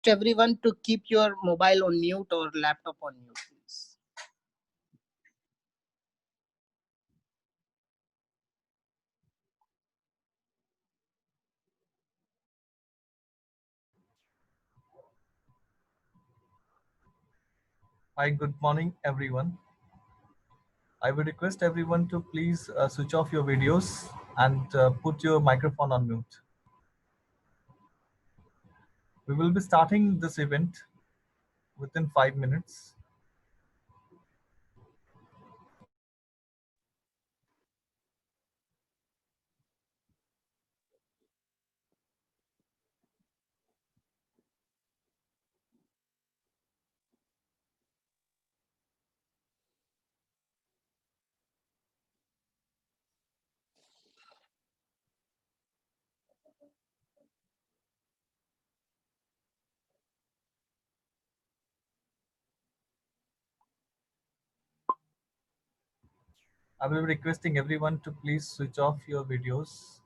everyone to keep your mobile on mute or laptop on mute, please. Hi, good morning, everyone. I would request everyone to please switch off your videos and put your microphone on mute. We will be starting this event within 5 minutes. I will be requesting everyone to please switch off your videos.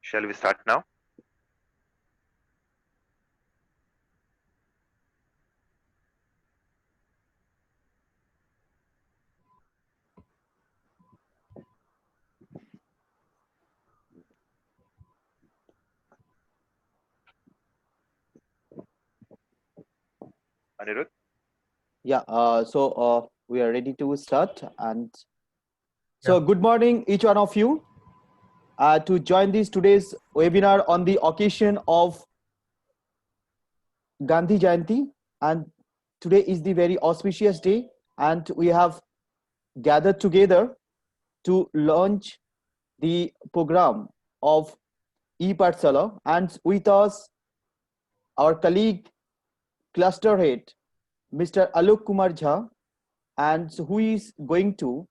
Shall we start now? Anirudh? Yeah, we are ready to start. And Yeah. so, good morning, each one of you, to join this today's webinar on the occasion of Gandhi Jayanti. And today is the very auspicious day, and we have gathered together to launch the program of ePathshala. And with us, our colleague, cluster head, Mr. Alok Kumar Jha, and who is going to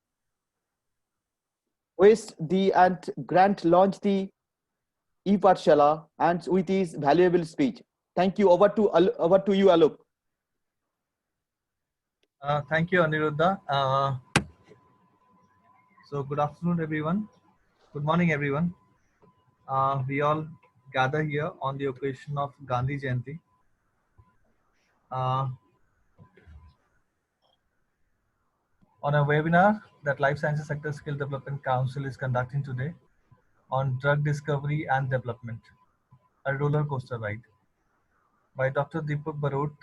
host the and grant launch the ePathshala and with his valuable speech. Thank you. Over to you, Alok. Thank you, Aniruddha. So good afternoon, everyone. Good morning, everyone. We all gather here on the occasion of Gandhi Jayanti. On a webinar that Life Sciences Sector Skill Development Council is conducting today on drug discovery and development, a roller coaster ride, by Dr. Deepak Barot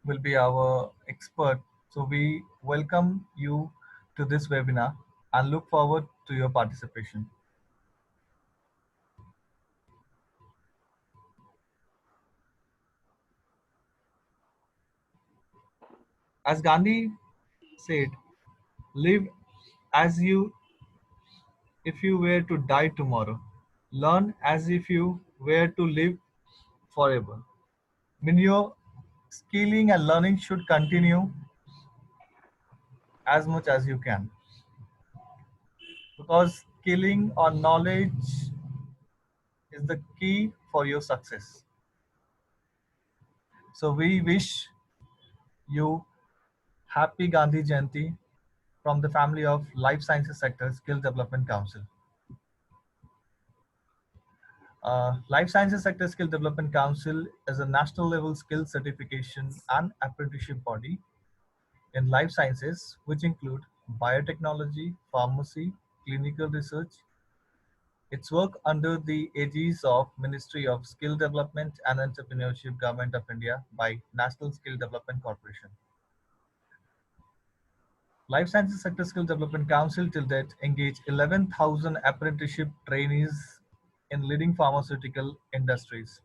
will be our expert. So we welcome you to this webinar and look forward to your participation. As Gandhi said, live as if you were to die tomorrow. Learn as if you were to live forever. Mean your skilling and learning should continue as much as you can. Because skilling or knowledge is the key for your success. So we wish you happy Gandhi Jayanti from the family of Life Sciences Sector Skill Development Council. Life Sciences Sector Skill Development Council is a national level skill certification and apprenticeship body in life sciences, which include biotechnology, pharmacy, clinical research, It's work under the aegis of Ministry of Skill Development and Entrepreneurship, Government of India by National Skill Development Corporation. Life Sciences Sector Skill Development Council till date engaged 11,000 apprenticeship trainees in leading pharmaceutical industries.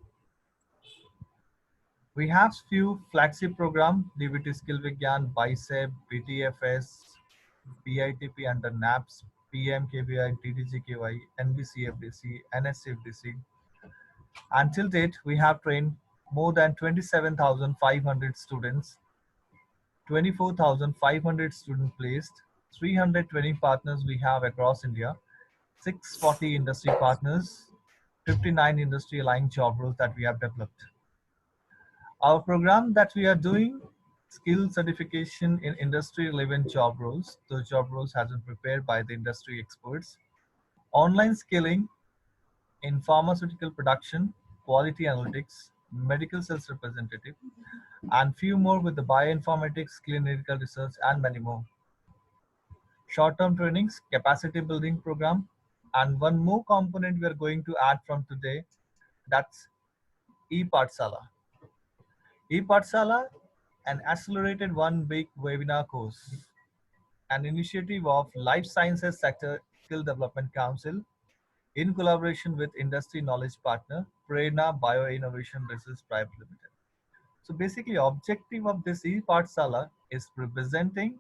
We have few flagship program, DVT Skill Vigyan, BICEP, BTFS, BITP under NAPS, PMKVI, DDGKY, NBCFDC, NSCFDC. Until date, we have trained more than 27,500 students, 24,500 students placed, 320 partners we have across India, 640 industry partners, 59 industry aligned job roles that we have developed. Our program that we are doing, skill certification in industry relevant job roles. Those job roles have been prepared by the industry experts. Online skilling in pharmaceutical production, quality analytics, medical sales representative, and few more with the bioinformatics, clinical research, and many more. Short-term trainings, capacity building program, and one more component we are going to add from today, that's ePathshala. ePathshala, an accelerated one week webinar course, an initiative of Life Sciences Sector Skill Development Council in collaboration with industry knowledge partner Prerna Bio Innovation Research Private Limited. So basically, objective of this ePathshala is representing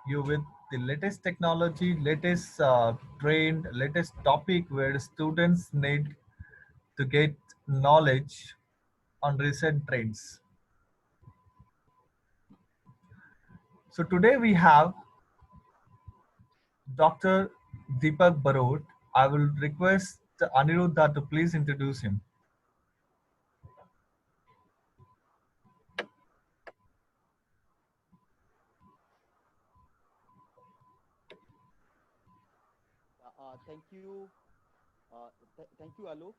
you with the latest technology, latest trend, latest topic where students need to get knowledge on recent trends. So today we have Dr. Deepak Barot. I will request Aniruddha to please introduce him. Thank you, Alok,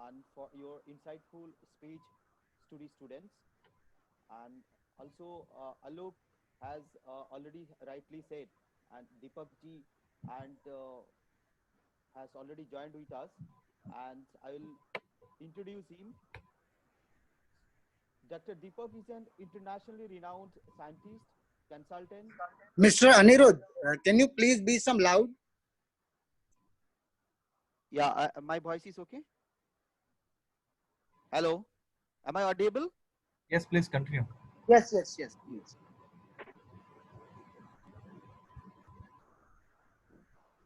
and for your insightful speech to the students. And also, Alok has already rightly said, and Deepak ji and has already joined with us, and I will introduce him. Dr. Deepak is an internationally renowned scientist, consultant. Mr. Anirudh, can you please be some loud? Yeah, my voice is okay. Hello, am I audible? Yes, please continue. Yes, please.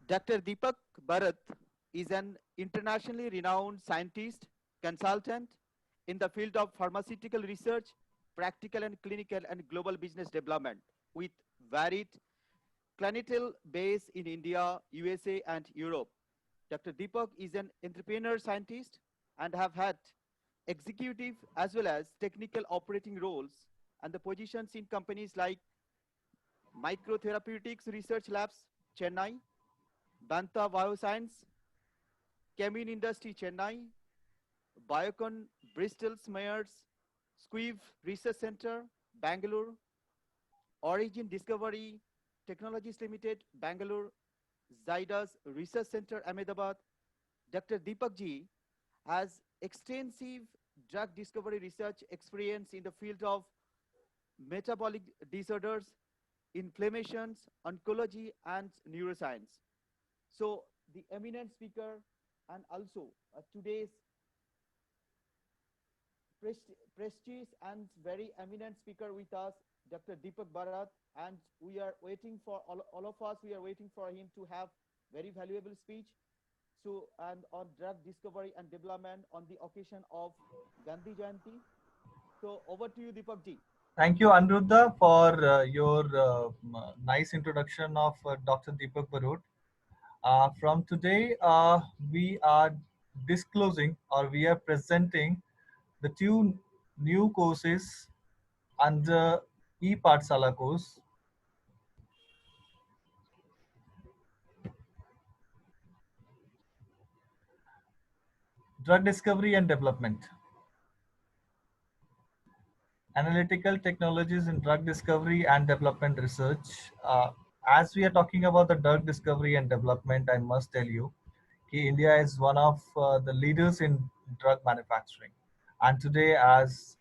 Dr. Deepak Bharat is an internationally renowned scientist, consultant in the field of pharmaceutical research, practical and clinical and global business development with varied clientele base in India, USA and Europe. Dr. Deepak is an entrepreneur scientist and have had executive as well as technical operating roles and the positions in companies like Microtherapeutics Research Labs, Chennai, Banta Bioscience, Kemin Industry, Chennai, Biocon Bristol Myers Squibb Research Center, Bangalore, Origin Discovery Technologies Limited, Bangalore, Zydus Research Center, Ahmedabad. Dr. Deepak ji has extensive drug discovery research experience in the field of metabolic disorders, inflammations, oncology, and neuroscience. So the eminent speaker and also today's prestigious and very eminent speaker with us, Dr. Deepak Bharat, and we are waiting for all of us, we are waiting for him to have very valuable speech. So, and on drug discovery and development on the occasion of Gandhi Jayanti. So over to you, Deepak ji. Thank you, Aniruddha, for your nice introduction of Dr. Deepak Barot. From today, we are disclosing or we are presenting the two new courses under ePathshala course. Drug discovery and development. Analytical technologies in drug discovery and development research. as we are talking about the drug discovery and development, I must tell you, India is one of the leaders in drug manufacturing. And today, as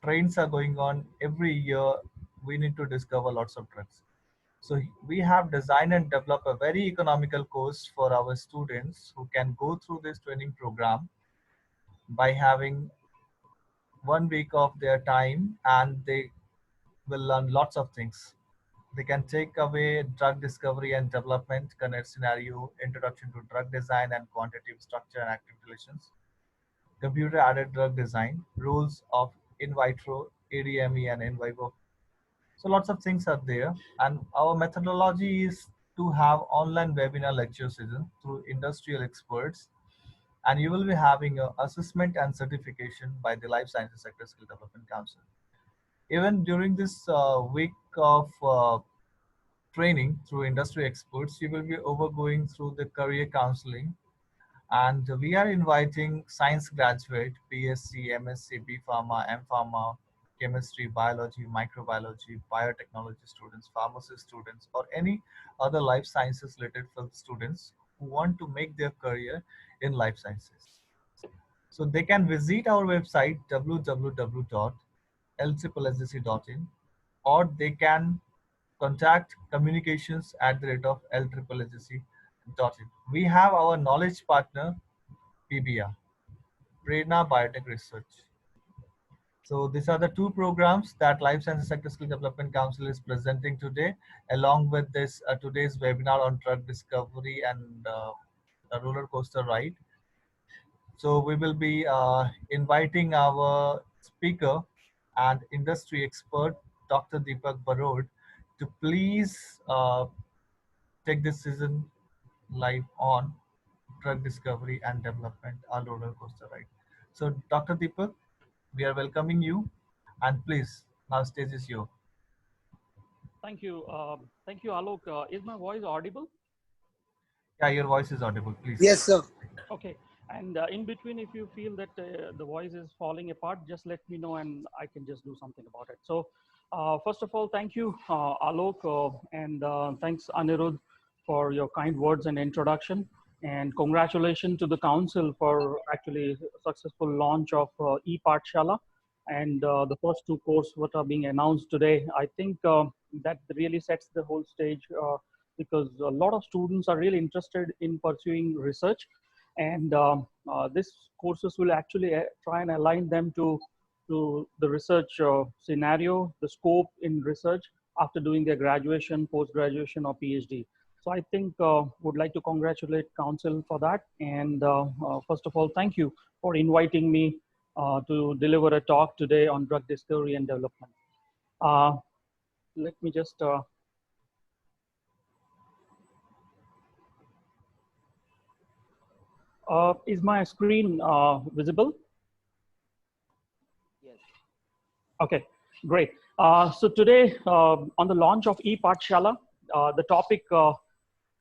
trends are going on every year, we need to discover lots of drugs. So we have designed and developed a very economical course for our students who can go through this training program by having 1 week of their time, and they will learn lots of things. They can take away drug discovery and development, connect scenario, introduction to drug design and quantitative structure and active relations, computer aided drug design, rules of in vitro, ADME and in vivo. So lots of things are there. And our methodology is to have online webinar lecture season through industrial experts. And you will be having a assessment and certification by the Life Sciences Sector Skill Development Council. Even during this week of training through industry experts, you will be overgoing through the career counseling, and we are inviting science graduate, BSc, MSc, B Pharma, M Pharma, chemistry, biology, microbiology, biotechnology students, pharmacy students, or any other life sciences related field students who want to make their career in life sciences. So they can visit our website www.lcplsdc.in, or they can contact communications@lcplsdc.in. We have our knowledge partner PBR, Prerna Biotech Research. So these are the two programs that Life Sciences Sector Skill Development Council is presenting today, along with this today's webinar on drug discovery and a roller coaster ride. So we will be inviting our speaker and industry expert, Dr. Deepak Barod, to please take this season live on drug discovery and development, a roller coaster ride. So Dr. Deepak, we are welcoming you, and please, now stage is yours. Thank you. Thank you, Alok. Is my voice audible? Yeah, your voice is audible, please. Yes, sir. Okay. And in between, if you feel that the voice is falling apart, just let me know and I can just do something about it. So first of all, thank you, Alok, and thanks, Anirudh, for your kind words and introduction. And congratulations to the council for actually successful launch of ePathshala and the first two courses that are being announced today. I think that really sets the whole stage because a lot of students are really interested in pursuing research, and these courses will actually try and align them to the research scenario, the scope in research after doing their graduation, post-graduation, or PhD. So I think would like to congratulate Council for that. And first of all, thank you for inviting me to deliver a talk today on drug discovery and development. Let me just is my screen visible? Yes. Okay, great. So today on the launch of ePathshala, the topic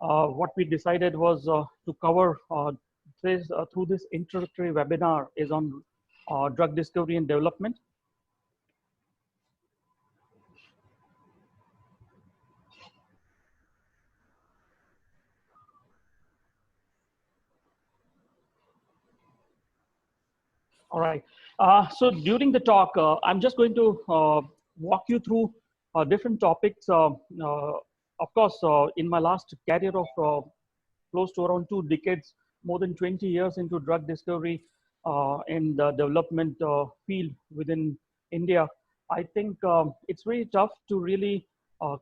what we decided was to cover through this introductory webinar is on drug discovery and development. All right. So during the talk, I'm just going to walk you through different topics. Of course, in my last career of close to around 2 decades, more than 20 years into drug discovery and the development field within India, I think it's very tough to really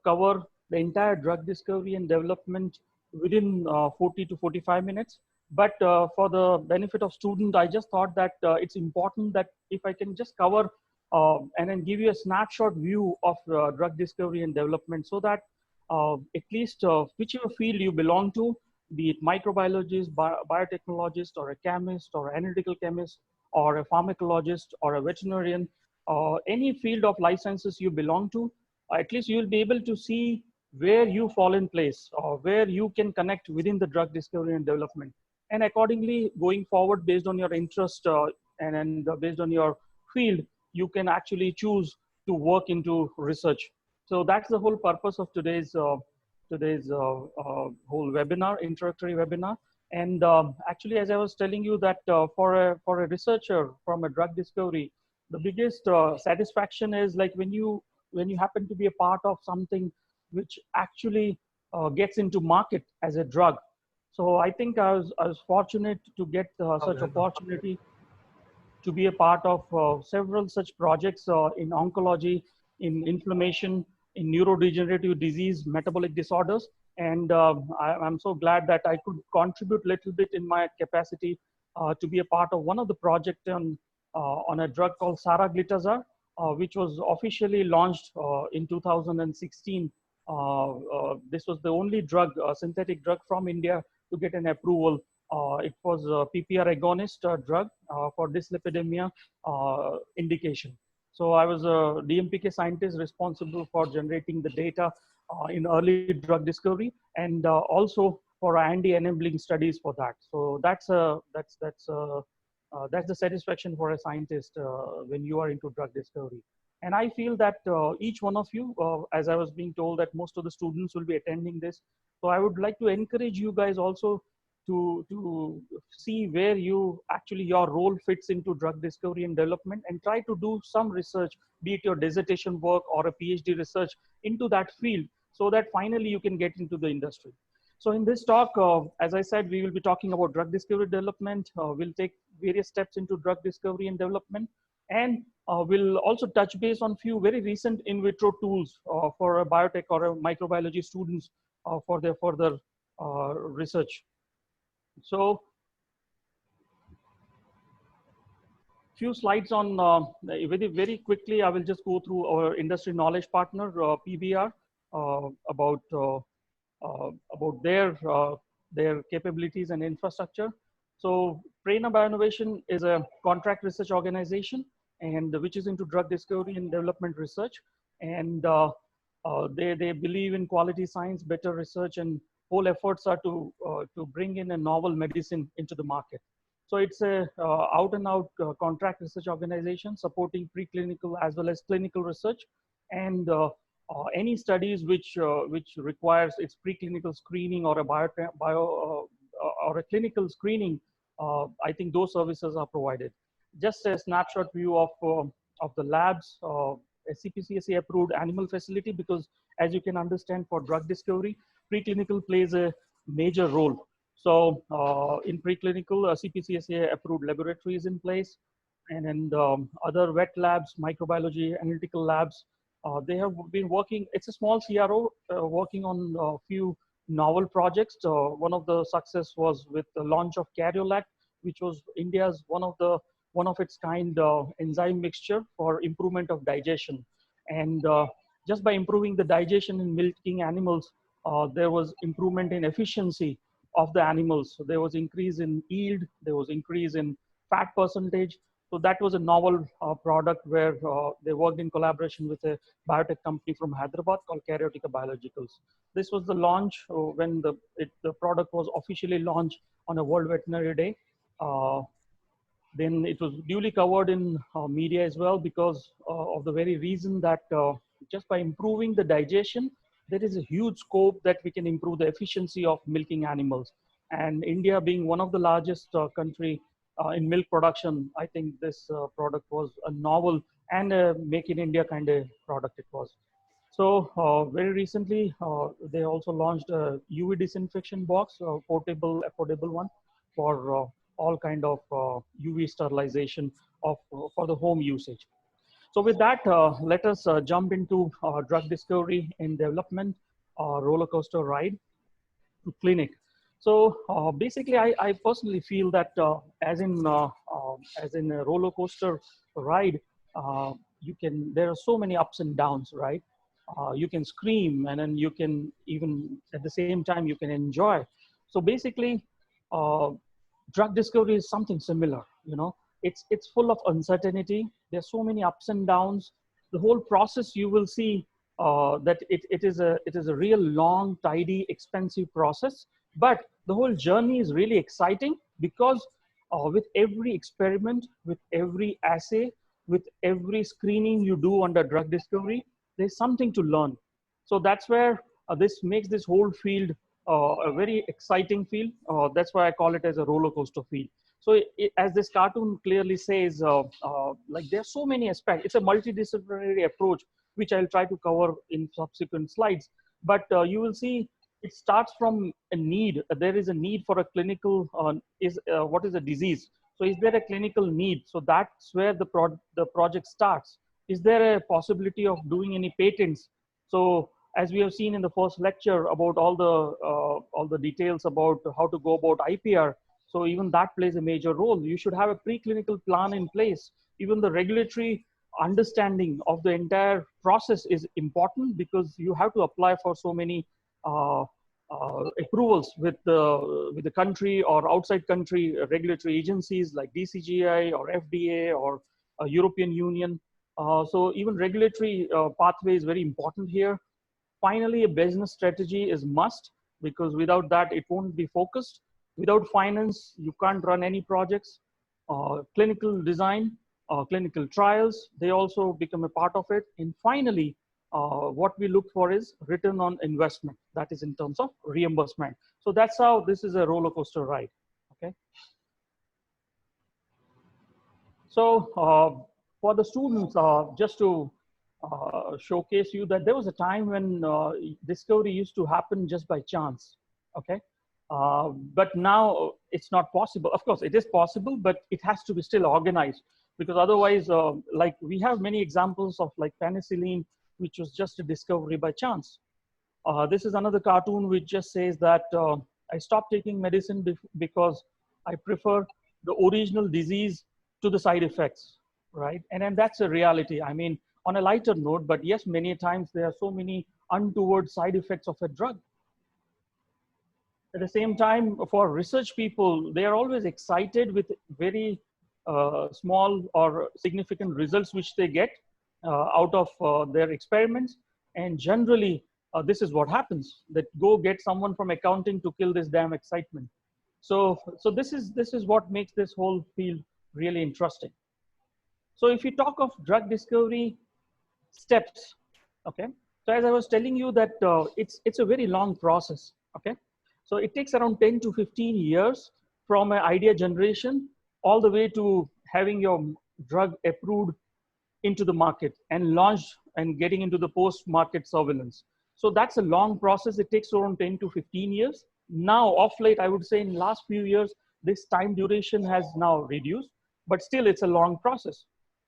cover the entire drug discovery and development within 40 to 45 minutes. But for the benefit of student, I just thought that it's important that if I can just cover and then give you a snapshot view of drug discovery and development, so that at least whichever field you belong to, be it microbiologist, biotechnologist, or a chemist, or analytical chemist, or a pharmacologist, or a veterinarian, any field of life sciences you belong to, at least you will be able to see where you fall in place or where you can connect within the drug discovery and development. And accordingly, going forward, based on your interest and based on your field, you can actually choose to work into research. So that's the whole purpose of today's today's whole webinar, introductory webinar. And actually, as I was telling you that for a researcher from a drug discovery, the biggest satisfaction is like when you happen to be a part of something which actually gets into market as a drug. So I think I was fortunate to get such opportunity to be a part of several such projects in oncology, in inflammation, in neurodegenerative disease, metabolic disorders. And I'm so glad that I could contribute a little bit in my capacity to be a part of one of the projects on a drug called Saraglitazar, which was officially launched in 2016. This was the only drug, synthetic drug from India to get an approval. It was a PPR agonist drug for dyslipidemia indication. So I was a DMPK scientist responsible for generating the data in early drug discovery and also for IND-enabling studies for that. So that's the satisfaction for a scientist when you are into drug discovery. And I feel that each one of you, as I was being told that most of the students will be attending this. So I would like to encourage you guys also to see where you actually your role fits into drug discovery and development, and try to do some research, be it your dissertation work or a PhD research into that field, so that finally you can get into the industry. So in this talk, as I said, we will be talking about drug discovery development. We'll take various steps into drug discovery and development, and we'll also touch base on few very recent in vitro tools for a biotech or a microbiology students for their further research. So, few slides on very quickly. I will just go through our industry knowledge partner PBR about their capabilities and infrastructure. So, Prerna Bioinnovation is a contract research organization, and which is into drug discovery and development research, and they believe in quality science, better research, and whole efforts are to bring in a novel medicine into the market. So it's a out and out contract research organization supporting preclinical as well as clinical research, and any studies which requires its preclinical screening or a or a clinical screening. I think those services are provided. Just a snapshot view of the labs. SCPCSA approved animal facility, because as you can understand, for drug discovery, preclinical plays a major role. So in preclinical, CPCSA approved laboratories in place, and then other wet labs, microbiology, analytical labs, they have been working. It's a small CRO working on a few novel projects. One of the success was with the launch of Cariolac, which was India's one of its kind enzyme mixture for improvement of digestion. And just by improving the digestion in milking animals, there was improvement in efficiency of the animals. So there was increase in yield, there was increase in fat percentage. So that was a novel product where they worked in collaboration with a biotech company from Hyderabad called Karyotica Biologicals. This was the launch when the product was officially launched on a World Veterinary Day. Then it was duly covered in media as well, because of the very reason that just by improving the digestion, there is a huge scope that we can improve the efficiency of milking animals. And India being one of the largest country in milk production, I think this product was a novel and a make in India kind of product it was. So very recently, they also launched a UV disinfection box, a portable, affordable one for all kind of UV sterilization for the home usage. So with that, let us jump into drug discovery and development roller coaster ride to clinic. So basically, I personally feel that as in a roller coaster ride, there are so many ups and downs, right? You can scream, and then you can even at the same time you can enjoy. So basically, drug discovery is something similar. You know, it's full of uncertainty. There's so many ups and downs. The whole process, you will see that it is a real long, tidy, expensive process. But the whole journey is really exciting, because with every experiment, with every assay, with every screening you do under drug discovery, there's something to learn. So that's where this makes this whole field a very exciting field. That's why I call it as a roller coaster field. So as this cartoon clearly says, like there are so many aspects. It's a multidisciplinary approach, which I'll try to cover in subsequent slides. But you will see it starts from a need. There is a need for a clinical, what is a disease? So is there a clinical need? So that's where the project starts. Is there a possibility of doing any patents? So as we have seen in the first lecture about all the details about how to go about IPR, so even that plays a major role. You should have a preclinical plan in place. Even the regulatory understanding of the entire process is important, because you have to apply for so many approvals with the country or outside country regulatory agencies like DCGI or FDA or European Union. So even regulatory pathway is very important here. Finally, a business strategy is must, because without that, it won't be focused. Without finance, you can't run any projects. Clinical design, clinical trials, they also become a part of it. And finally, what we look for is return on investment. That is in terms of reimbursement. So that's how this is a roller coaster ride. Okay. So for the students, just to showcase you that there was a time when discovery used to happen just by chance. Okay. But now it's not possible. Of course, it is possible, but it has to be still organized, because otherwise, like we have many examples of like penicillin, which was just a discovery by chance. This is another cartoon which just says that I stopped taking medicine because I prefer the original disease to the side effects, right? And that's a reality. I mean, on a lighter note, but yes, many times there are so many untoward side effects of a drug. At the same time, for research people, they are always excited with very small or significant results which they get out of their experiments. And generally, this is what happens, that go get someone from accounting to kill this damn excitement. So this is what makes this whole field really interesting. So if you talk of drug discovery steps, okay. So as I was telling you that it's a very long process, okay. So it takes around 10 to 15 years from an idea generation all the way to having your drug approved into the market and launched and getting into the post-market surveillance. So that's a long process. It takes around 10 to 15 years. Now, of late, I would say in the last few years, this time duration has now reduced, but still it's a long process.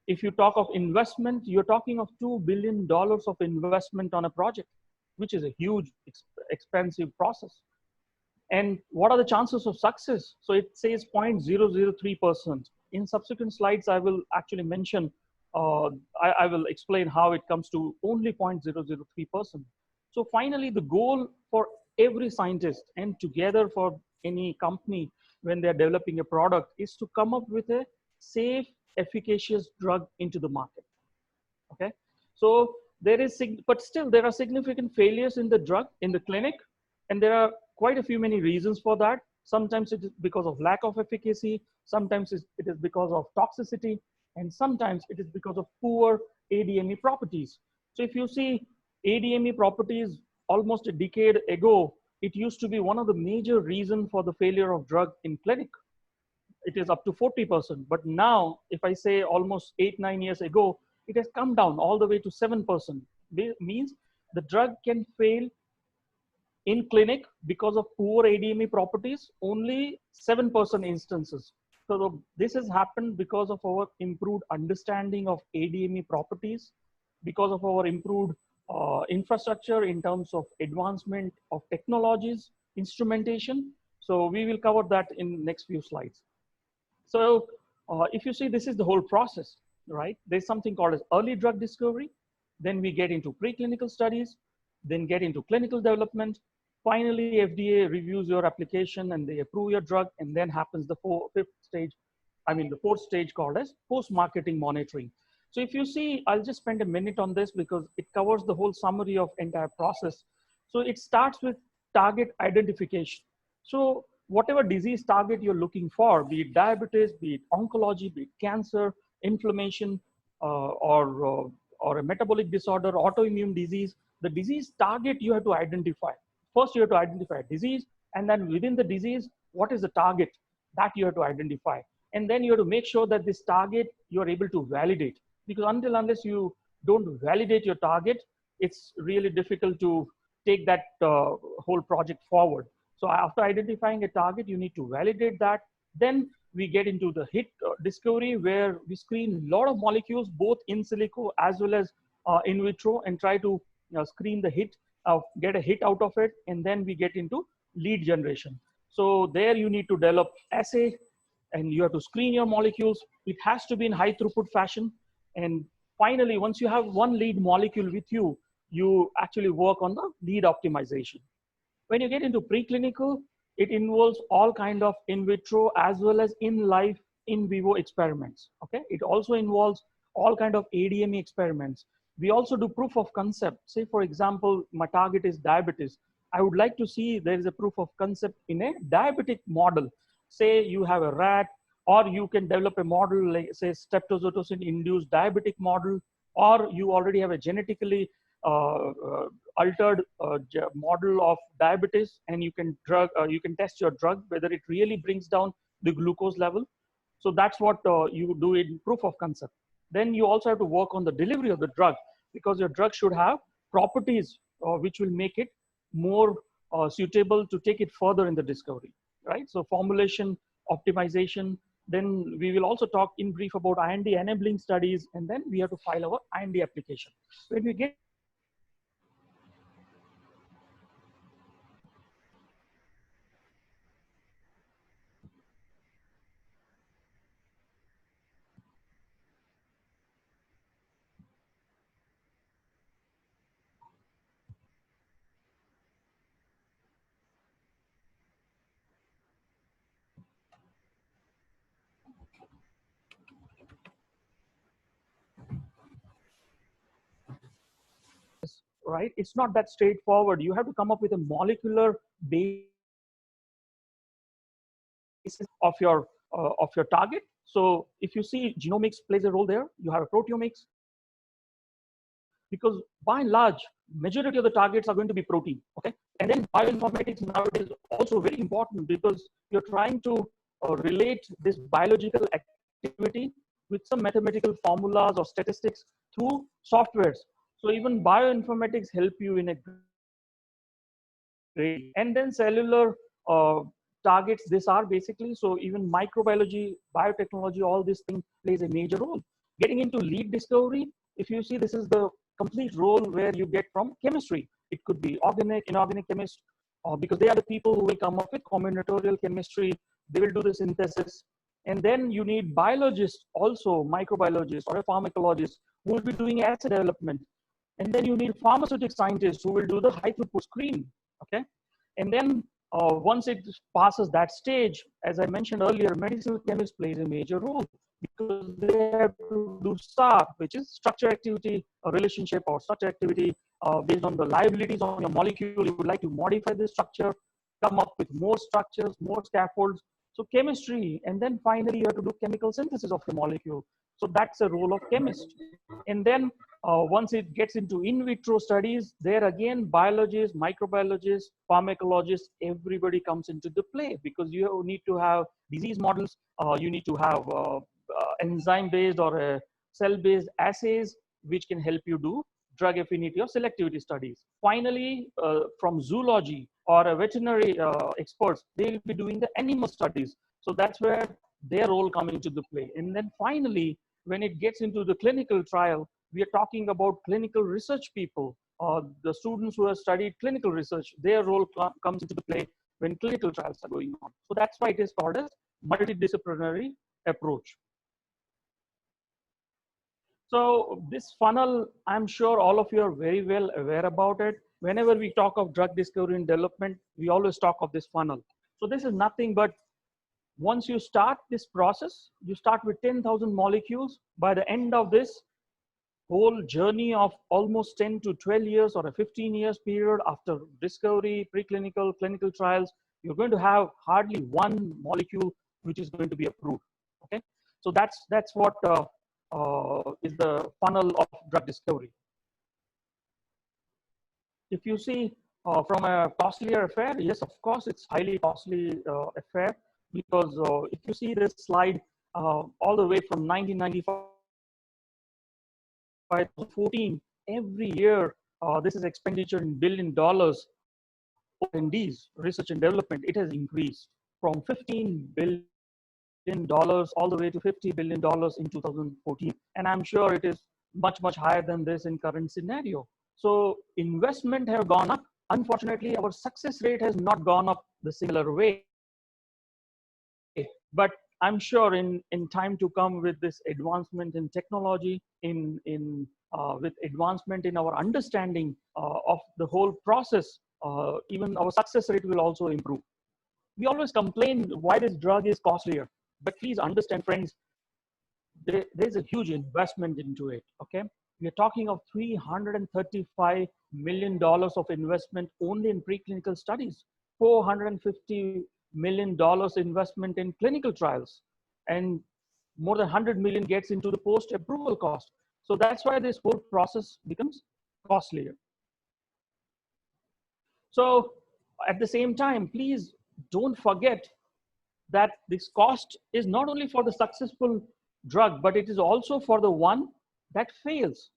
If you talk of investment, you're talking of $2 billion of investment on a project, which is a huge, expensive process. And what are the chances of success? So it says 0.003%. In subsequent slides, I will actually mention, I will explain how it comes to only 0.003%. So finally, the goal for every scientist and together for any company when they're developing a product is to come up with a safe, efficacious drug into the market. Okay, so there is, but still there are significant failures in the drug in the clinic, and there are quite a few many reasons for that. Sometimes it is because of lack of efficacy, sometimes it is because of toxicity, and sometimes it is because of poor ADME properties. So if you see ADME properties almost a decade ago, it used to be one of the major reasons for the failure of drug in clinic. It is up to 40%, but now if I say almost 8-9 years ago, it has come down all the way to 7%. Means the drug can fail in clinic because of poor ADME properties, only 7% instances. So this has happened because of our improved understanding of ADME properties, because of our improved infrastructure in terms of advancement of technologies, instrumentation. So we will cover that in next few slides. So if you see, this is the whole process, right? There's something called as early drug discovery. Then we get into preclinical studies, then get into clinical development. Finally, FDA reviews your application and they approve your drug, and then happens the fourth stage called as post-marketing monitoring. So if you see, I'll just spend a minute on this because it covers the whole summary of entire process. So it starts with target identification. So whatever disease target you're looking for, be it diabetes, be it oncology, be it cancer, inflammation, or a metabolic disorder, autoimmune disease. the disease target you have to identify. First, you have to identify disease, and then within the disease, what is the target that you have to identify. And then you have to make sure that this target you are able to validate, because unless you don't validate your target, it's really difficult to take that whole project forward. So after identifying a target, you need to validate that. Then we get into the hit discovery, where we screen a lot of molecules, both in silico as well as in vitro, and try to screen the hit, get a hit out of it, and then we get into lead generation. So there you need to develop assay, and you have to screen your molecules. It has to be in high throughput fashion. And finally, once you have one lead molecule with you, you actually work on the lead optimization. When you get into preclinical, it involves all kind of in vitro as well as in life in vivo experiments. Okay, it also involves all kind of ADME experiments. We also do proof of concept. Say, for example, my target is diabetes. I would like to see there is a proof of concept in a diabetic model. Say you have a rat, or you can develop a model like, say, streptozotocin induced diabetic model, or you already have a genetically altered model of diabetes, and you can test your drug whether it really brings down the glucose level. So that's what you do in proof of concept. Then you also have to work on the delivery of the drug, because your drug should have properties which will make it more suitable to take it further in the discovery, right? So formulation, optimization. Then we will also talk in brief about IND enabling studies, and then we have to file our IND application. When we get right, it's not that straightforward. You have to come up with a molecular basis of your target. So if you see genomics plays a role there, you have a proteomics, because by and large, majority of the targets are going to be protein. Okay, and then bioinformatics nowadays also very important, because you're trying to relate this biological activity with some mathematical formulas or statistics through softwares. So even bioinformatics help you in a great. And then cellular targets, these are basically, so even microbiology, biotechnology, all these things plays a major role. Getting into lead discovery, if you see, this is the complete role where you get from chemistry. It could be organic, inorganic chemist, because they are the people who will come up with combinatorial chemistry. They will do the synthesis. And then you need biologists, also microbiologists or a pharmacologist, who will be doing assay development. And then you need pharmaceutical scientists who will do the high throughput screen. Okay, and then once it passes that stage, as I mentioned earlier, medicinal chemist plays a major role, because they have to do SAR, which is structure activity relationship, or structure activity based on the liabilities on your molecule. You would like to modify the structure, come up with more structures, more scaffolds. So chemistry, and then finally you have to do chemical synthesis of the molecule. So that's the role of chemist. And then once it gets into in vitro studies, there again, biologists, microbiologists, pharmacologists, everybody comes into the play, because you need to have disease models, you need to have enzyme-based or cell-based assays, which can help you do drug affinity or selectivity studies. Finally, from zoology or a veterinary experts, they will be doing the animal studies. So that's where their role comes into the play. And then finally, when it gets into the clinical trial, we are talking about clinical research people, the students who have studied clinical research. Their role comes into the play when clinical trials are going on. So that's why it is called as multidisciplinary approach. So this funnel, I'm sure all of you are very well aware about it. Whenever we talk of drug discovery and development, we always talk of this funnel. So this is nothing but, once you start this process, you start with 10,000 molecules. By the end of this whole journey of almost 10 to 12 years or a 15 years period after discovery, preclinical, clinical trials, you're going to have hardly one molecule which is going to be approved. Okay, so that's what is the funnel of drug discovery. if you see from a costlier affair, yes, of course, it's highly costly affair, because if you see this slide all the way from 1995 to 14, every year this is expenditure in $1 billion. R&D's, research and development, it has increased from $15 billion all the way to $50 billion in 2014. And I'm sure it is much, much higher than this in current scenario. So investment have gone up. Unfortunately, our success rate has not gone up the similar way. But I'm sure in time to come, with this advancement in technology, with advancement in our understanding of the whole process, even our success rate will also improve. We always complain why this drug is costlier, but please understand, friends, there's a huge investment into it, okay? We are talking of $335 million of investment only in preclinical studies, $450 million investment in clinical trials, and more than 100 million gets into the post-approval cost. So that's why this whole process becomes costlier. So at the same time, please don't forget that this cost is not only for the successful drug, but it is also for the one that fails.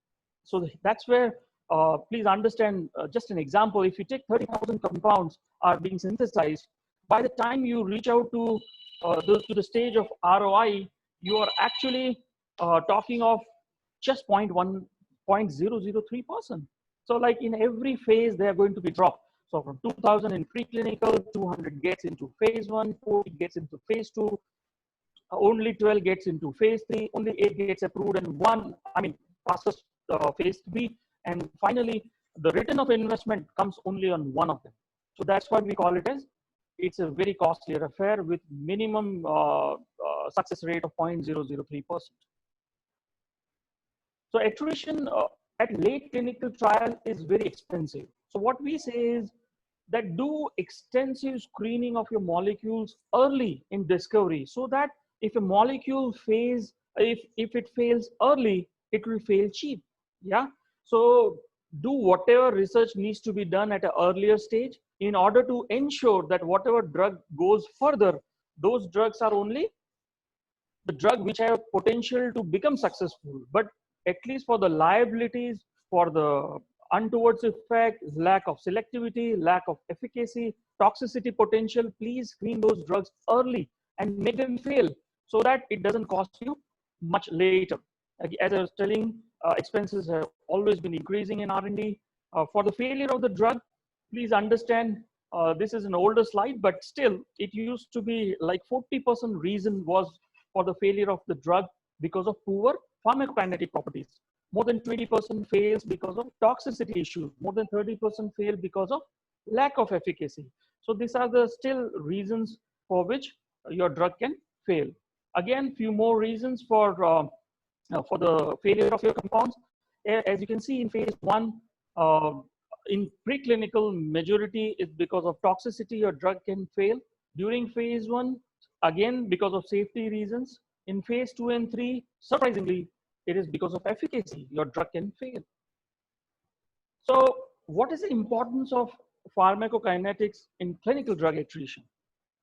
So that's where, please understand, just an example, if you take 30,000 compounds are being synthesized, by the time you reach out to the stage of ROI, you are actually talking of just 0.003%. So like in every phase, they are going to be dropped. So from 2000 in preclinical, 200 gets into phase 1, 40 gets into phase 2, only 12 gets into phase 3, only 8 gets approved, and passes phase 3. And finally, the return of investment comes only on one of them. So that's what we call it as, it's a very costly affair with minimum success rate of 0.003%. So attrition at late clinical trial is very expensive. So what we say is that do extensive screening of your molecules early in discovery, so that if a molecule fails, if it fails early, it will fail cheap. Yeah. So do whatever research needs to be done at an earlier stage in order to ensure that whatever drug goes further, those drugs are only the drug which have potential to become successful, but at least for the liabilities, for the untoward effect, lack of selectivity, lack of efficacy, toxicity potential, please screen those drugs early and make them fail so that it doesn't cost you much later. As I was telling, expenses have always been increasing in R&D. For the failure of the drug, please understand, this is an older slide, but still it used to be like 40% reason was for the failure of the drug because of poor pharmacokinetic properties. More than 20% fails because of toxicity issues. More than 30% fail because of lack of efficacy. So these are the still reasons for which your drug can fail. Again, few more reasons for the failure of your compounds. As you can see in phase 1, in preclinical, majority is because of toxicity, your drug can fail. During phase 1, again, because of safety reasons. In phase 2 and 3, surprisingly, it is because of efficacy, your drug can fail. So what is the importance of pharmacokinetics in clinical drug attrition?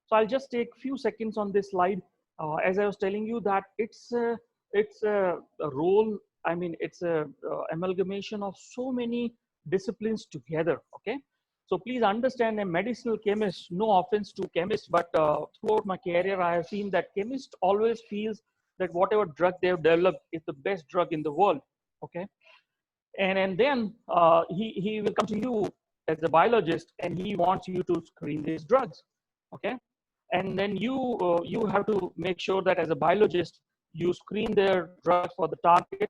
So I'll just take a few seconds on this slide. As I was telling you that it's a role, it's a amalgamation of so many disciplines together, okay? So please understand, a medicinal chemist, no offense to chemists, but throughout my career, I have seen that chemist always feels that whatever drug they have developed is the best drug in the world, okay? And then he will come to you as a biologist and he wants you to screen these drugs, okay? And then you have to make sure that as a biologist, you screen their drugs for the target.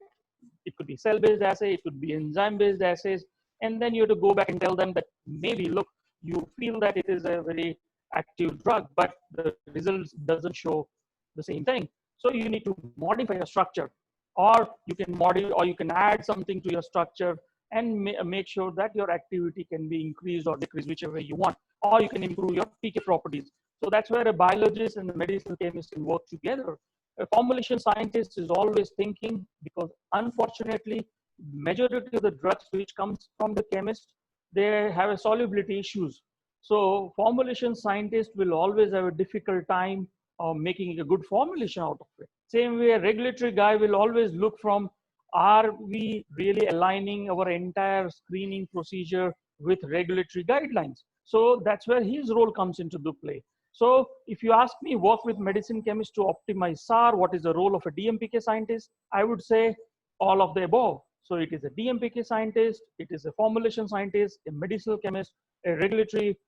It could be cell-based assay, it could be enzyme-based assays, and then you have to go back and tell them that maybe, look, you feel that it is a very active drug, but the results doesn't show the same thing. So you need to modify your structure, or you can modify, or you can add something to your structure and make sure that your activity can be increased or decreased, whichever you want, or you can improve your PK properties. So that's where a biologist and a medicinal chemist can work together. A formulation scientist is always thinking, because unfortunately, majority of the drugs which comes from the chemist they have a solubility issues. So formulation scientists will always have a difficult time making a good formulation out of it. Same way, a regulatory guy will always look from, are we really aligning our entire screening procedure with regulatory guidelines? So that's where his role comes into the play. So if you ask me, work with medicine chemists to optimize SAR, what is the role of a DMPK scientist? I would say all of the above. So it is a DMPK scientist, it is a formulation scientist, a medicinal chemist, a regulatory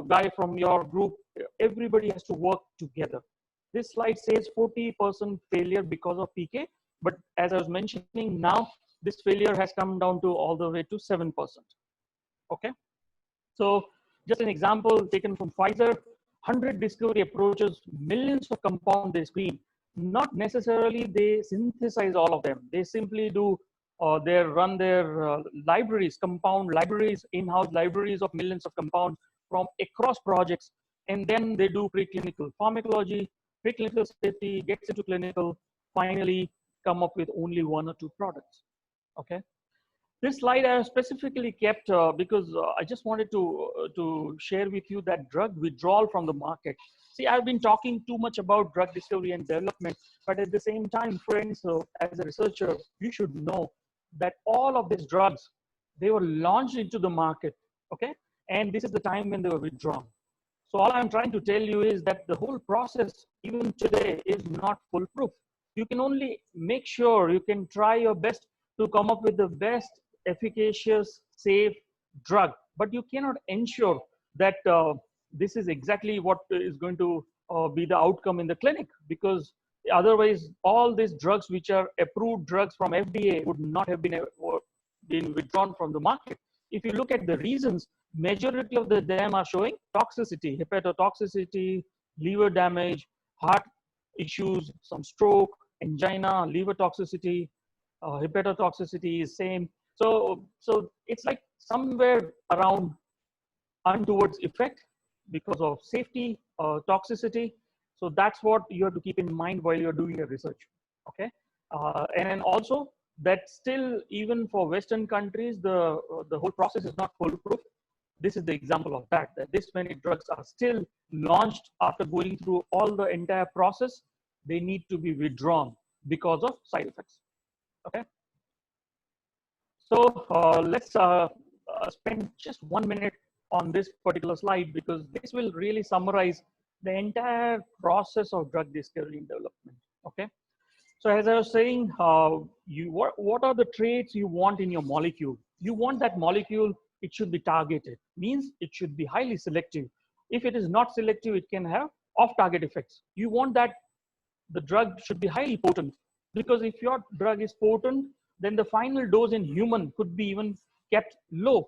guy from your group. Everybody has to work together. This slide says 40% failure because of PK, but as I was mentioning now, this failure has come down to all the way to 7%. Okay, so just an example taken from Pfizer, 100 discovery approaches, millions of compounds they screen. Not necessarily they synthesize all of them. They simply do they run their libraries, compound libraries, in-house libraries of millions of compounds from across projects, and then they do preclinical pharmacology, preclinical safety, gets into clinical, finally come up with only 1 or 2 products. Okay. This slide I have specifically kept because I just wanted to share with you that drug withdrawal from the market. See, I've been talking too much about drug discovery and development, but at the same time, friends, as a researcher, you should know that all of these drugs, they were launched into the market, okay? And this is the time when they were withdrawn. So all I'm trying to tell you is that the whole process, even today, is not foolproof. You can only make sure you can try your best to come up with the best efficacious, safe drug, but you cannot ensure that this is exactly what is going to be the outcome in the clinic, because otherwise all these drugs which are approved drugs from FDA would not have been withdrawn from the market. If you look at the reasons, majority of them are showing toxicity, hepatotoxicity, liver damage, heart issues, some stroke, angina, liver toxicity, hepatotoxicity is same. So it's like somewhere around untowards effect because of safety, toxicity. So that's what you have to keep in mind while you're doing your research, okay? And then also that still, even for Western countries, the whole process is not foolproof. This is the example of that this many drugs are still launched after going through all the entire process. They need to be withdrawn because of side effects, okay? So let's spend just 1 minute on this particular slide, because this will really summarize the entire process of drug discovery and development, okay? So as I was saying, what are the traits you want in your molecule? You want that molecule, it should be targeted, means it should be highly selective. If it is not selective, it can have off-target effects. You want that the drug should be highly potent, because if your drug is potent, then the final dose in human could be even kept low.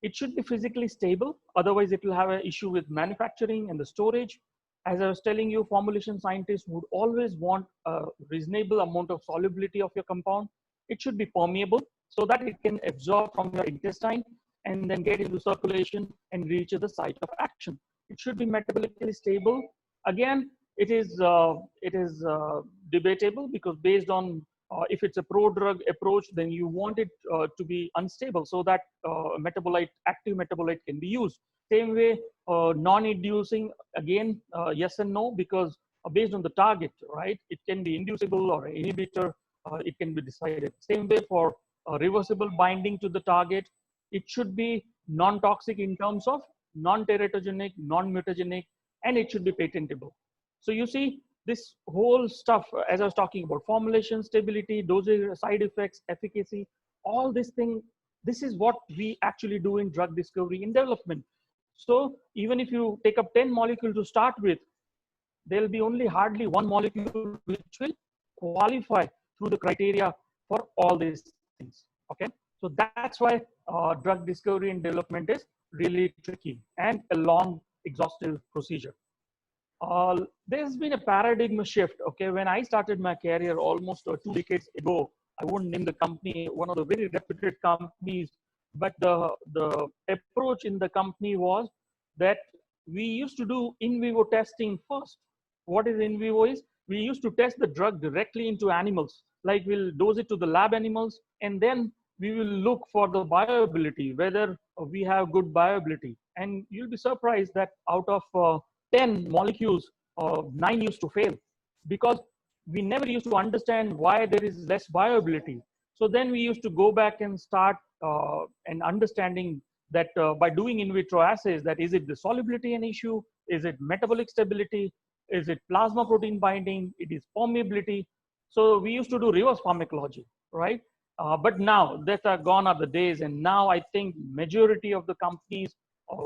It should be physically stable, otherwise it will have an issue with manufacturing and the storage. As I was telling you, formulation scientists would always want a reasonable amount of solubility of your compound. It should be permeable so that it can absorb from your intestine and then get into circulation and reach the site of action. It should be metabolically stable. Again, it is debatable, because based on if it's a pro-drug approach, then you want it to be unstable so that active metabolite can be used. Same way, non-inducing, again, yes and no, because based on the target, right? It can be inducible or inhibitor, it can be decided. Same way for reversible binding to the target, it should be non-toxic in terms of non-teratogenic, non-mutagenic, and it should be patentable. So you see, this whole stuff, as I was talking about, formulation, stability, dosage, side effects, efficacy, all this thing, this is what we actually do in drug discovery and development. So even if you take up 10 molecules to start with, there will be only hardly 1 molecule which will qualify through the criteria for all these things, okay? So that's why drug discovery and development is really tricky and a long, exhaustive procedure. There's been a paradigm shift, okay? When I started my career almost 2 decades ago, I won't name the company, one of the very reputed companies, but the approach in the company was that we used to do in vivo testing first. What is in vivo is, we used to test the drug directly into animals, like we'll dose it to the lab animals, and then we will look for the bioavailability, whether we have good bioavailability. And you'll be surprised that out of 10 molecules, 9 used to fail because we never used to understand why there is less bioavailability. So then we used to go back and start and understanding that by doing in vitro assays, that is it the solubility an issue? Is it metabolic stability? Is it plasma protein binding? It is permeability. So we used to do reverse pharmacology, right? But now that are gone are the days, and now I think majority of the companies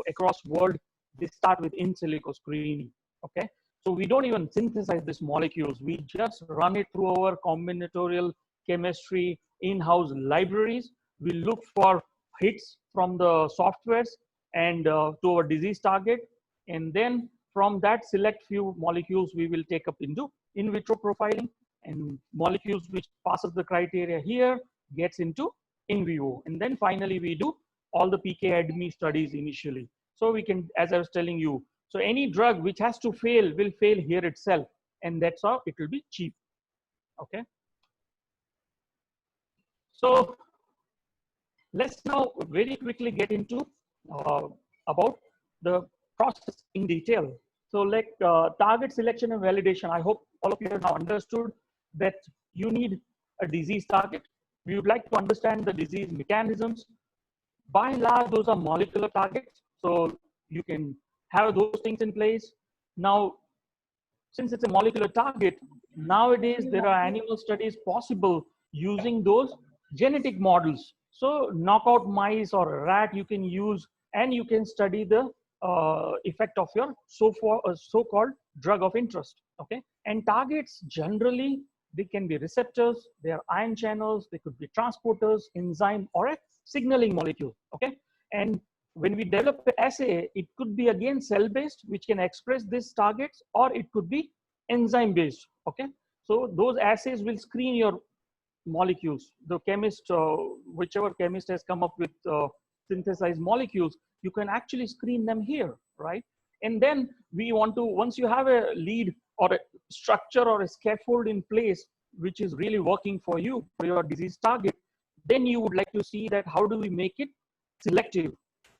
across world, they start with in silico screening, okay? So we don't even synthesize these molecules. We just run it through our combinatorial chemistry in-house libraries. We look for hits from the softwares and to our disease target. And then from that select few molecules, we will take up into in vitro profiling, and molecules which passes the criteria here gets into in vivo. And then finally, we do all the PK/ADME studies initially. So we can, as I was telling you, so any drug which has to fail will fail here itself. And that's how it will be cheap, okay? So let's now very quickly get into about the process in detail. So like target selection and validation, I hope all of you have now understood that you need a disease target. We would like to understand the disease mechanisms. By and large, those are molecular targets. So you can have those things in place. Now, since it's a molecular target, nowadays there are animal studies possible using those genetic models. So knockout mice or a rat you can use, and you can study the effect of your so-called drug of interest, okay? And targets generally, they can be receptors, they are ion channels, they could be transporters, enzyme, or a signaling molecule, okay? And when we develop an assay, it could be again cell-based, which can express these targets, or it could be enzyme-based, okay? So those assays will screen your molecules. The chemist, whichever chemist has come up with synthesized molecules, you can actually screen them here, right? And then we want to, once you have a lead or a structure or a scaffold in place, which is really working for you, for your disease target, then you would like to see that how do we make it selective?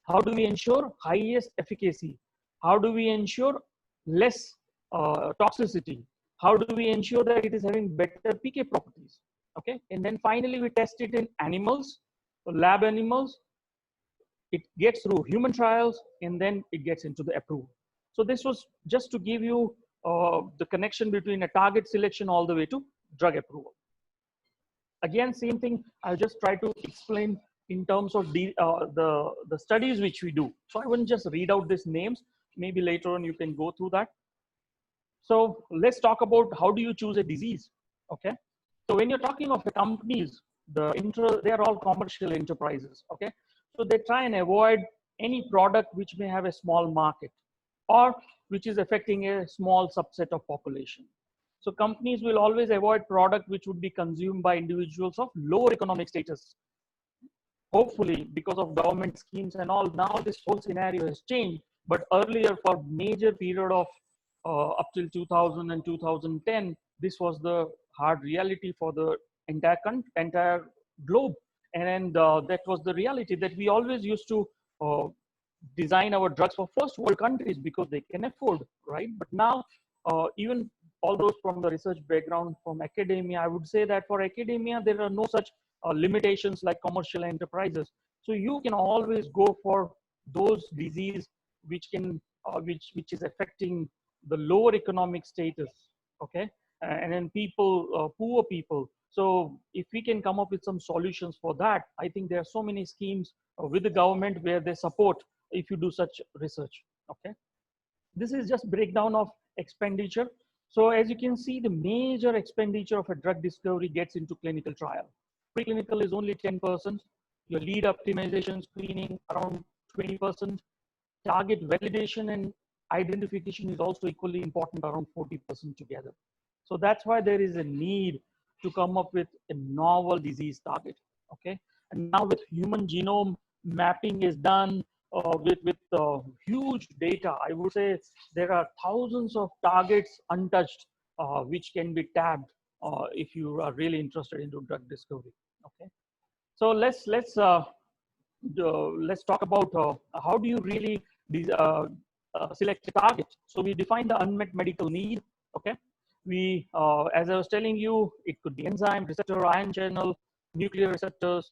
How do we ensure highest efficacy? How do we ensure less toxicity? How do we ensure that it is having better PK properties? Okay, and then finally we test it in animals, lab animals. It gets through human trials, and then it gets into the approval. So this was just to give you the connection between a target selection all the way to drug approval. Again, same thing, I'll just try to explain in terms of the studies which we do. So I wouldn't just read out these names. Maybe later on you can go through that. So let's talk about how do you choose a disease, okay? So when you're talking of the companies, they're all commercial enterprises, okay? So they try and avoid any product which may have a small market or which is affecting a small subset of population. So companies will always avoid product which would be consumed by individuals of lower economic status. Hopefully, because of government schemes and all, now this whole scenario has changed. But earlier, for major period of up till 2000 and 2010, this was the hard reality for the entire globe. And that was the reality that we always used to design our drugs for first world countries because they can afford, right? But now, even all those from the research background, from academia, I would say that for academia, there are no such limitations like commercial enterprises. So you can always go for those disease which can, which is affecting the lower economic status, okay? And then people, poor people. So if we can come up with some solutions for that, I think there are so many schemes with the government where they support if you do such research, okay? This is just breakdown of expenditure. So as you can see, the major expenditure of a drug discovery gets into clinical trial. Preclinical is only 10%. Your lead optimization screening around 20%. Target validation and identification is also equally important, around 40% together. So that's why there is a need to come up with a novel disease target, okay? And now with human genome mapping is done with huge data. I would say there are thousands of targets untouched which can be tabbed if you are really interested into drug discovery, okay? So let's talk about how do you really select a target. So we define the unmet medical need. Okay, we as I was telling you, it could be enzyme, receptor, ion channel, nuclear receptors.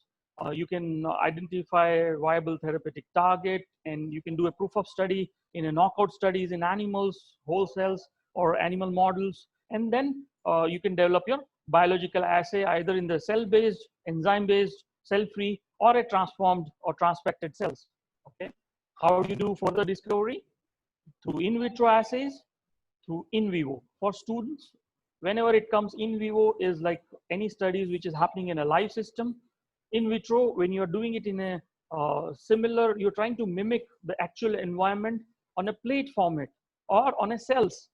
You can identify viable therapeutic target, and you can do a proof of study in a knockout studies in animals, whole cells, or animal models, and then you can develop your biological assay either in the cell-based, enzyme-based, cell-free, or a transformed or transfected cells. Okay, how do you do further discovery? Through in vitro assays, through in vivo. For students, whenever it comes in vivo is like any studies which is happening in a live system. In vitro, when you're doing it in a similar, you're trying to mimic the actual environment on a plate format or on a cells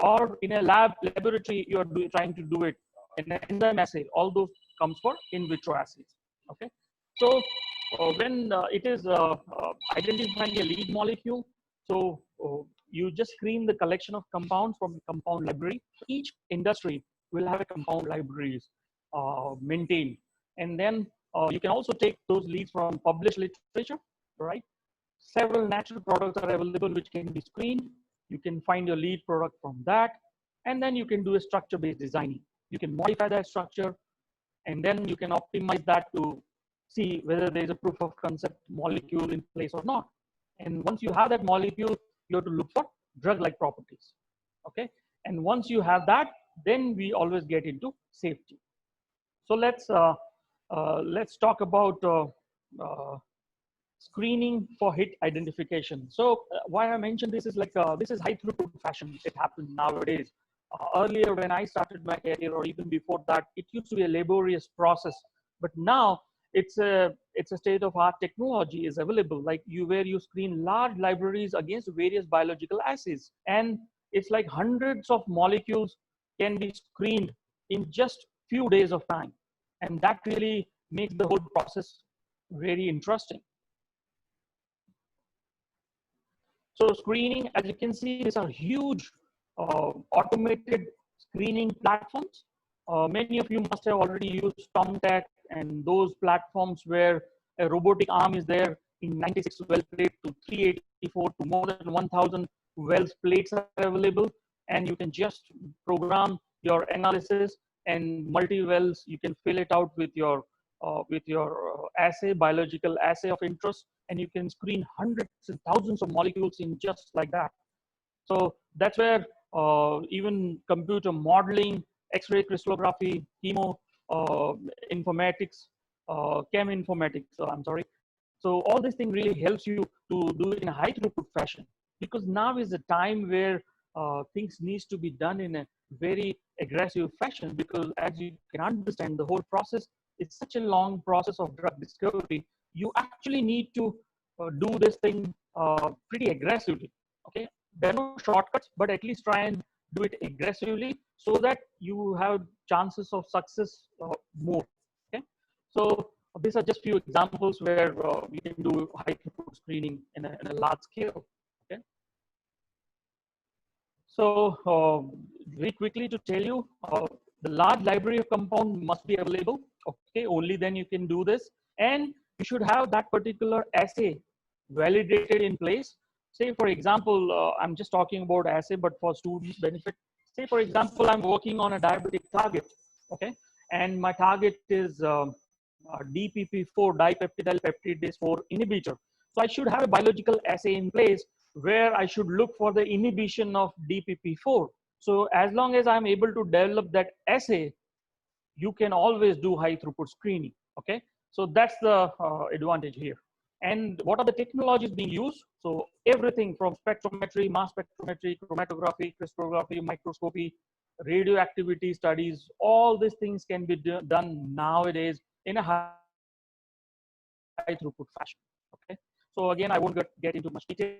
or in a laboratory, you're trying to do it in an enzyme assay. All those comes for in vitro assays. Okay, so when it is identifying a lead molecule, so you just screen the collection of compounds from the compound library. Each industry will have a compound libraries maintained, and then you can also take those leads from published literature, right? Several natural products are available which can be screened. You can find your lead product from that, and then you can do a structure-based designing. You can modify that structure, and then you can optimize that to see whether there is a proof of concept molecule in place or not. And once you have that molecule, you have to look for drug-like properties. Okay, and once you have that, then we always get into safety. So let's talk about screening for hit identification. So why I mentioned this is like this is high throughput fashion. It happens nowadays. Earlier, when I started my career, or even before that, it used to be a laborious process. But now it's a state of art technology is available, like where you screen large libraries against various biological assays, and it's like hundreds of molecules can be screened in just few days of time, and that really makes the whole process very interesting. So screening, as you can see, these are huge automated screening platforms. Many of you must have already used TomTec and those platforms where a robotic arm is there in 96 well plate to 384 to more than 1000 wells plates are available, and you can just program your analysis and multi wells. You can fill it out with your assay, biological assay of interest, and you can screen hundreds and thousands of molecules in just like that. So that's where even computer modeling, X-ray crystallography, chemo informatics, chem informatics, I'm sorry. So all this thing really helps you to do it in a high throughput fashion, because now is the time where things needs to be done in a very aggressive fashion, because as you can understand, the whole process is such a long process of drug discovery. You actually need to do this thing pretty aggressively. Okay, there are no shortcuts, but at least try and do it aggressively so that you have chances of success more. Okay, so these are just few examples where you can do high throughput screening in a large scale. Okay, so very quickly to tell you, the large library of compound must be available. Okay, only then you can do this, and you should have that particular assay validated in place. Say for example, I'm just talking about assay, but for students' benefit, say for example, I'm working on a diabetic target, okay, and my target is DPP4, dipeptidyl peptidase 4 inhibitor. So I should have a biological assay in place where I should look for the inhibition of DPP4. So as long as I'm able to develop that assay, you can always do high throughput screening. Okay, so that's the advantage here. And what are the technologies being used? So everything from spectrometry, mass spectrometry, chromatography, crystallography, microscopy, radioactivity studies, all these things can be done nowadays in a high throughput fashion. Okay, so again, I won't get into much detail,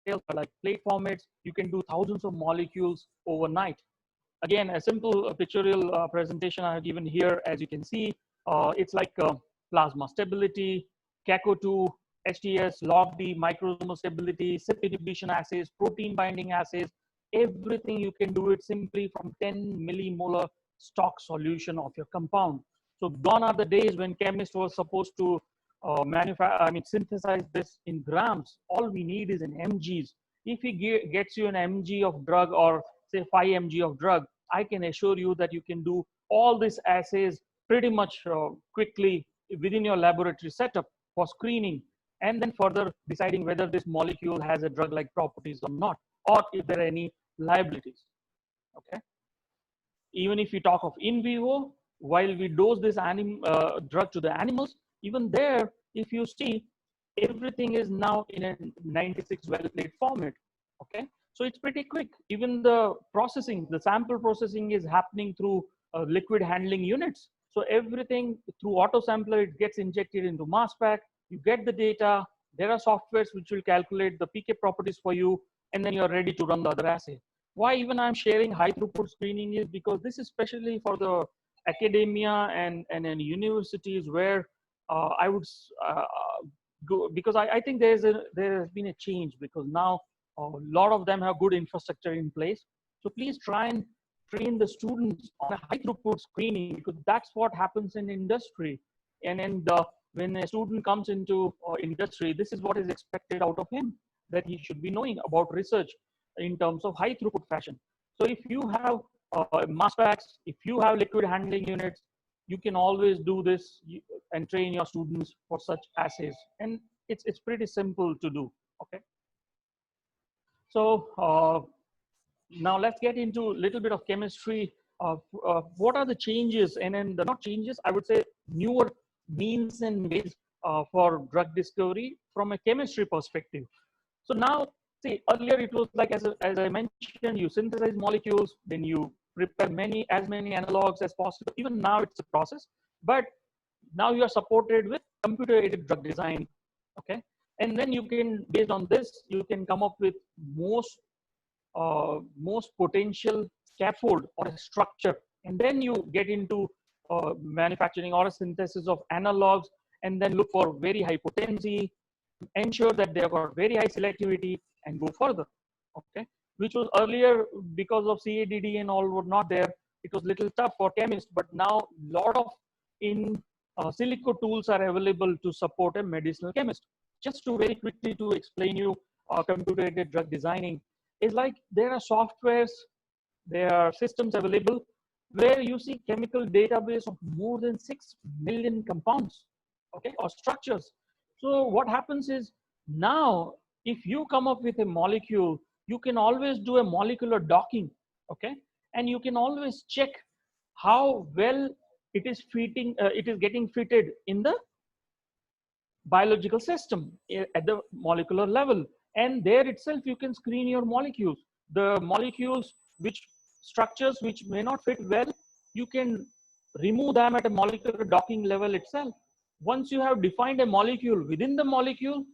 but like plate formats, you can do thousands of molecules overnight. Again, a simple pictorial presentation I have given here, as you can see, it's like plasma stability, CACO2, HTS, log-D, microsomal stability, CYP inhibition assays, protein binding assays, everything you can do it simply from 10 millimolar stock solution of your compound. So gone are the days when chemist was supposed to synthesize this in grams. All we need is an mgs. If he gets you an mg of drug, or say 5 mg of drug, I can assure you that you can do all these assays pretty much quickly within your laboratory setup for screening, and then further deciding whether this molecule has a drug-like properties or not, or if there are any liabilities. Okay. Even if we talk of in vivo, while we dose this drug to the animals, even there, if you see, everything is now in a 96 well plate format. Okay, so it's pretty quick. Even the processing, the sample processing is happening through liquid handling units. So everything through auto sampler, it gets injected into mass spec. You get the data. There are softwares which will calculate the PK properties for you, and then you're ready to run the other assay. Why even I'm sharing high throughput screening is because this is especially for the academia and in universities where I would go, because I think there has been a change, because now a lot of them have good infrastructure in place. So please try and train the students on a high throughput screening, because that's what happens in industry. And when a student comes into industry, this is what is expected out of him, that he should be knowing about research in terms of high throughput fashion. So if you have mass packs, if you have liquid handling units, you can always do this and train your students for such assays. And it's pretty simple to do, okay? So now let's get into a little bit of chemistry. What are the changes, and then not changes, I would say newer means and ways for drug discovery from a chemistry perspective. So now, see, earlier it was like, as I mentioned, you synthesize molecules, then you prepare as many analogs as possible. Even now it's a process, but now you are supported with computer-aided drug design, okay? And then you can, based on this, you can come up with most potential scaffold or a structure, and then you get into manufacturing or a synthesis of analogs, and then look for very high potency, ensure that they have got very high selectivity, and go further, okay? Which was earlier, because of CADD and all were not there, it was little tough for chemists, but now a lot of in silico tools are available to support a medicinal chemist. Just to very quickly to explain you computer-aided drug designing, is like there are softwares, there are systems available where you see chemical database of more than 6 million compounds, okay, or structures. So what happens is, now if you come up with a molecule, you can always do a molecular docking, okay, and you can always check how well it is fitting, it is getting fitted in the biological system at the molecular level. And there itself you can screen your molecules. The molecules, which structures which may not fit well, you can remove them at a molecular docking level itself. Once you have defined a molecule, within the molecule,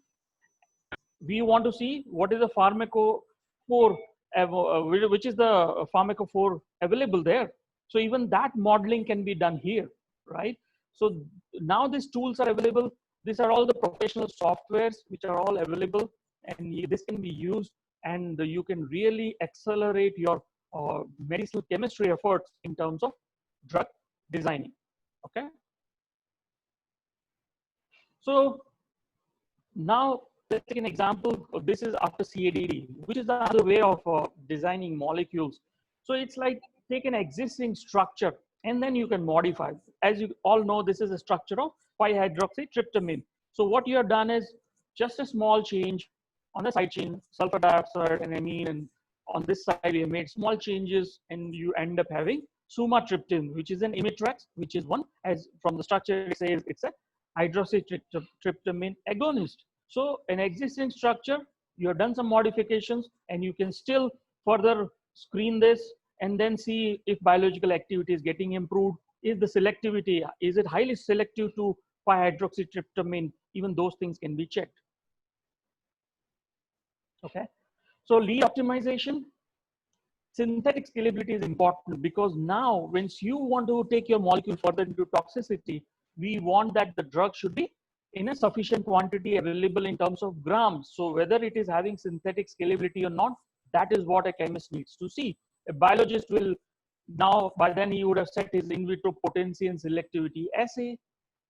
we want to see what is the pharmacophore, which is the pharmacophore available there. So even that modeling can be done here, right? So now these tools are available. These are all the professional softwares which are all available, and this can be used, and you can really accelerate your medicinal chemistry efforts in terms of drug designing, okay? So now let's take an example. This is after CADD, which is the other way of designing molecules. So it's like take an existing structure and then you can modify. As you all know, this is a structure of 5-hydroxytryptamine. So what you have done is just a small change on the side chain, sulfur dioxide and amine, and on this side you made small changes, and you end up having sumatriptan, which is an imitrax, which is one, as from the structure it says it's a hydroxytryptamine agonist. So an existing structure, you have done some modifications, and you can still further screen this and then see if biological activity is getting improved. Is the selectivity, is it highly selective to 5-hydroxytryptamine? Even those things can be checked. Okay. So lead optimization, synthetic scalability is important, because now once you want to take your molecule further into toxicity, we want that the drug should be in a sufficient quantity available in terms of grams. So whether it is having synthetic scalability or not, that is what a chemist needs to see. A biologist will Now, by then you would have set his in vitro potency and selectivity assay.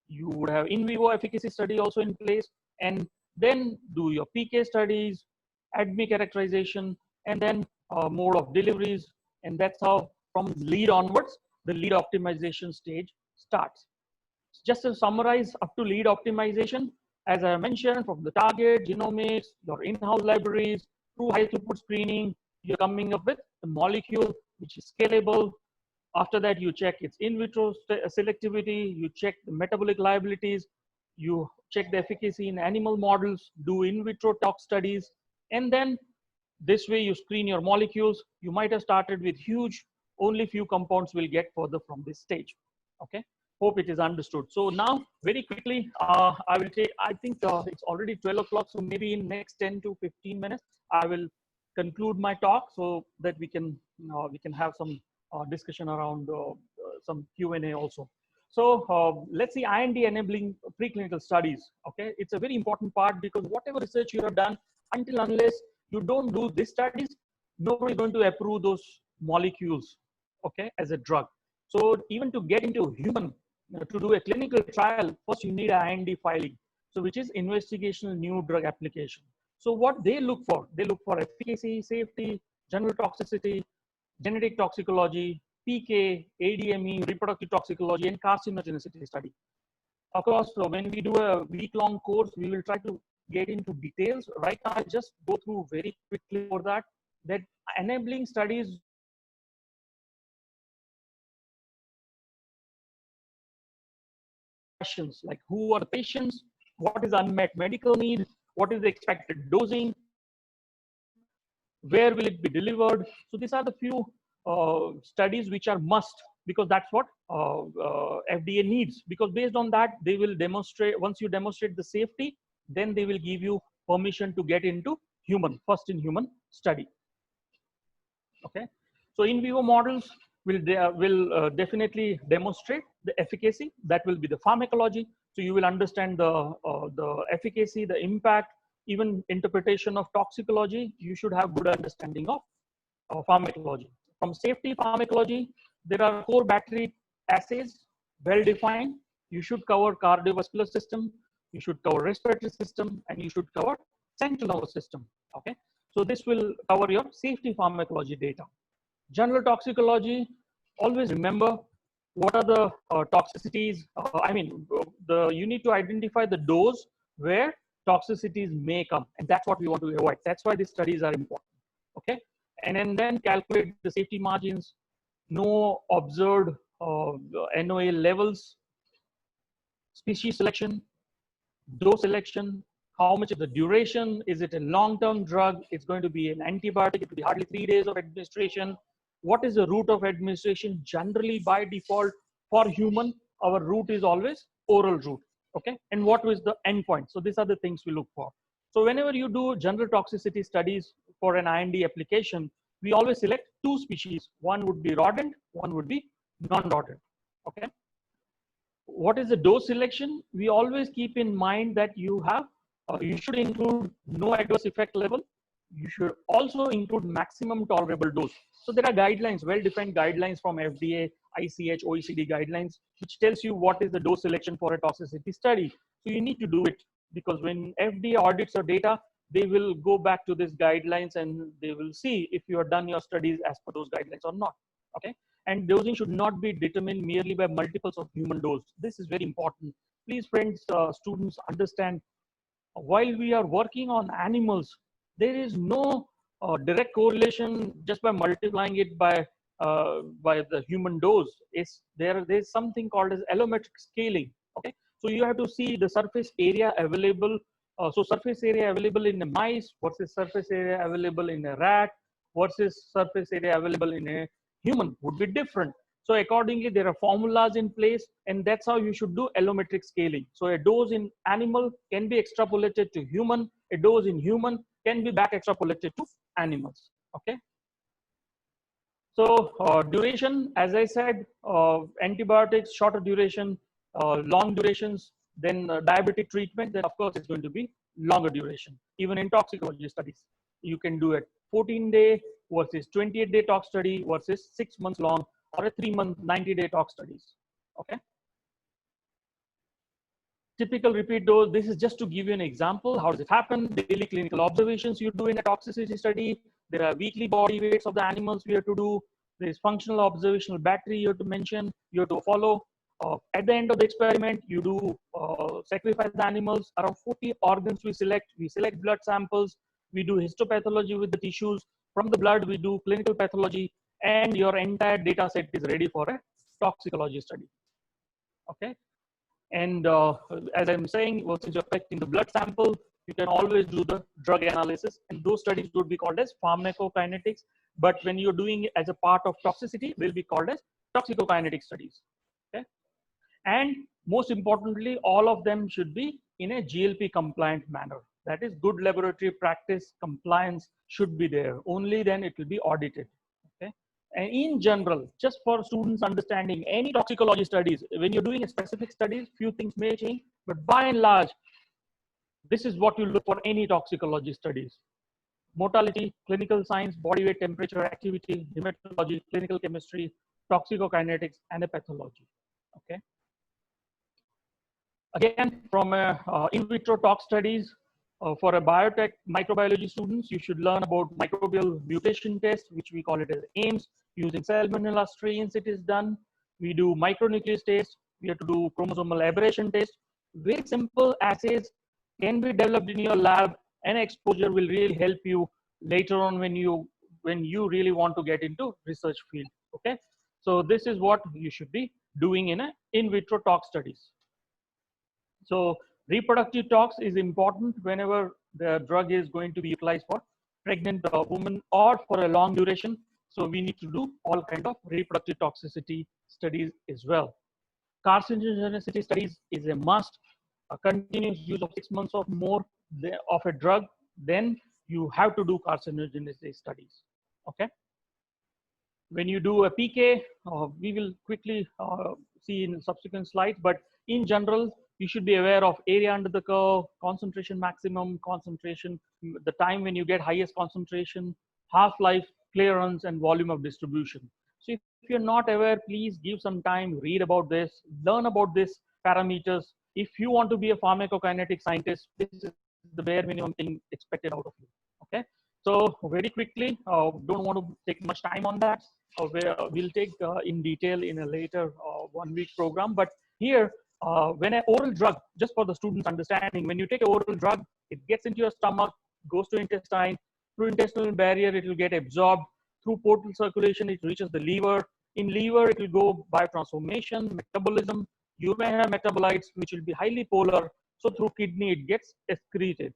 You would have in vivo efficacy study also in place, and then do your PK studies, ADME characterization, and then mode of deliveries. And that's how from lead onwards, the lead optimization stage starts. Just to summarize up to lead optimization, as I mentioned, from the target, genomics, your in-house libraries, through high throughput screening, you're coming up with the molecule which is scalable. After that, you check its in vitro selectivity, you check the metabolic liabilities, you check the efficacy in animal models, do in vitro tox studies, and then this way you screen your molecules. You might have started with huge, only few compounds will get further from this stage. Okay, hope it is understood. So now very quickly, I will take, I think it's already 12 o'clock, so maybe in next 10 to 15 minutes, I will conclude my talk so that we can have some discussion around some Q&A also. So let's see, IND enabling preclinical studies. Okay, it's a very important part because whatever research you have done, until unless you don't do these studies, nobody is going to approve those molecules, okay, as a drug. So even to get into human, to do a clinical trial, first you need an IND filing, so which is investigational new drug application. So what they look for efficacy, safety, general toxicity, genetic toxicology, PK, ADME, reproductive toxicology, and carcinogenicity study. Of course, so when we do a week-long course, we will try to get into details. Right now, I'll just go through very quickly for that enabling studies questions like who are the patients, what is unmet medical need, what is the expected dosing, where will it be delivered. So these are the few studies which are must, because that's what FDA needs, because based on that they will demonstrate, once you demonstrate the safety, then they will give you permission to get into human, first in human study. Okay, so in vivo models will definitely demonstrate the efficacy. That will be the pharmacology. So you will understand the efficacy, the impact, even interpretation of toxicology. You should have good understanding of pharmacology. From safety pharmacology, there are core battery assays, well defined. You should cover cardiovascular system, you should cover respiratory system, and you should cover central nervous system. Okay, so this will cover your safety pharmacology data. General toxicology, always remember what are the toxicities. You need to identify the dose where toxicities may come, and that's what we want to avoid. That's why these studies are important. Okay, and then calculate the safety margins, no observed NOA levels, species selection, dose selection, how much is the duration, is it a long-term drug, it's going to be an antibiotic, it will be hardly 3 days of administration, what is the route of administration. Generally by default for human, our route is always oral route. Okay, and what was the endpoint. So these are the things we look for. So whenever you do general toxicity studies for an IND application, we always select 2 species. One would be rodent, one would be non-rodent. Okay, what is the dose selection? We always keep in mind that you have you should include no adverse effect level. You should also include maximum tolerable dose. So there are guidelines, well-defined guidelines from FDA, ICH, OECD guidelines, which tells you what is the dose selection for a toxicity study. So you need to do it, because when FDA audits your data, they will go back to these guidelines and they will see if you have done your studies as per those guidelines or not. Okay, and dosing should not be determined merely by multiples of human dose. This is very important. Please, friends, students, understand, while we are working on animals, there is no direct correlation just by multiplying it by the human dose. There's something called as allometric scaling. Okay, so you have to see the surface area available. So surface area available in a mice versus surface area available in a rat versus surface area available in a human would be different. So accordingly, there are formulas in place, and that's how you should do allometric scaling. So a dose in animal can be extrapolated to human, a dose in human can be back extrapolated to animals. Okay. So duration, as I said, antibiotics, shorter duration, long durations, then diabetic treatment, then of course it's going to be longer duration. Even in toxicology studies, you can do it 14-day versus 28-day tox study versus 6 months long or a 3-month, 90-day tox studies. Okay. Typical repeat dose, this is just to give you an example. How does it happen? Daily clinical observations you do in a toxicity study. There are weekly body weights of the animals we have to do. There is functional observational battery you have to mention, you have to follow. At the end of the experiment, you do sacrifice the animals. Around 40 organs we select. We select blood samples. We do histopathology with the tissues. From the blood, we do clinical pathology. And your entire data set is ready for a toxicology study. Okay. And as I'm saying, well, since you're collecting the blood sample, you can always do the drug analysis. And those studies would be called as pharmacokinetics. But when you're doing it as a part of toxicity, will be called as toxicokinetic studies. Okay. And most importantly, all of them should be in a GLP compliant manner. That is, good laboratory practice compliance should be there. Only then it will be audited. Okay. And in general, just for students understanding, any toxicology studies, when you're doing a specific studies, few things may change, but by and large, this is what you look for any toxicology studies. Mortality, clinical science, body weight, temperature, activity, hematology, clinical chemistry, toxicokinetics, and a pathology. Okay. Again, from in vitro tox studies, for a biotech microbiology students, you should learn about microbial mutation test, which we call it as AIMS. Using Salmonella strains, it is done. We do micronucleus test. We have to do chromosomal aberration test. Very simple assays can be developed in your lab, and exposure will really help you later on when you really want to get into research field. Okay, so this is what you should be doing in a in vitro tox studies. So reproductive tox is important whenever the drug is going to be utilized for pregnant women or for a long duration. So we need to do all kind of reproductive toxicity studies as well. Carcinogenicity studies is a must. A continuous use of 6 months or more of a drug, then you have to do carcinogenicity studies. Okay. When you do a PK, we will quickly see in subsequent slides, but in general, you should be aware of area under the curve, concentration maximum, concentration, the time when you get highest concentration, half-life, clearance, and volume of distribution. So if you're not aware, please give some time, read about this, learn about these parameters. If you want to be a pharmacokinetic scientist, this is the bare minimum thing expected out of you. Okay. So very quickly, don't want to take much time on that. We'll take in detail in a later 1-week program. But here, when an oral drug, just for the students' understanding, when you take an oral drug, it gets into your stomach, goes to intestine, through intestinal barrier, it will get absorbed. Through portal circulation, it reaches the liver. In liver, it will go biotransformation, metabolism. You may have metabolites which will be highly polar. So through kidney, it gets excreted.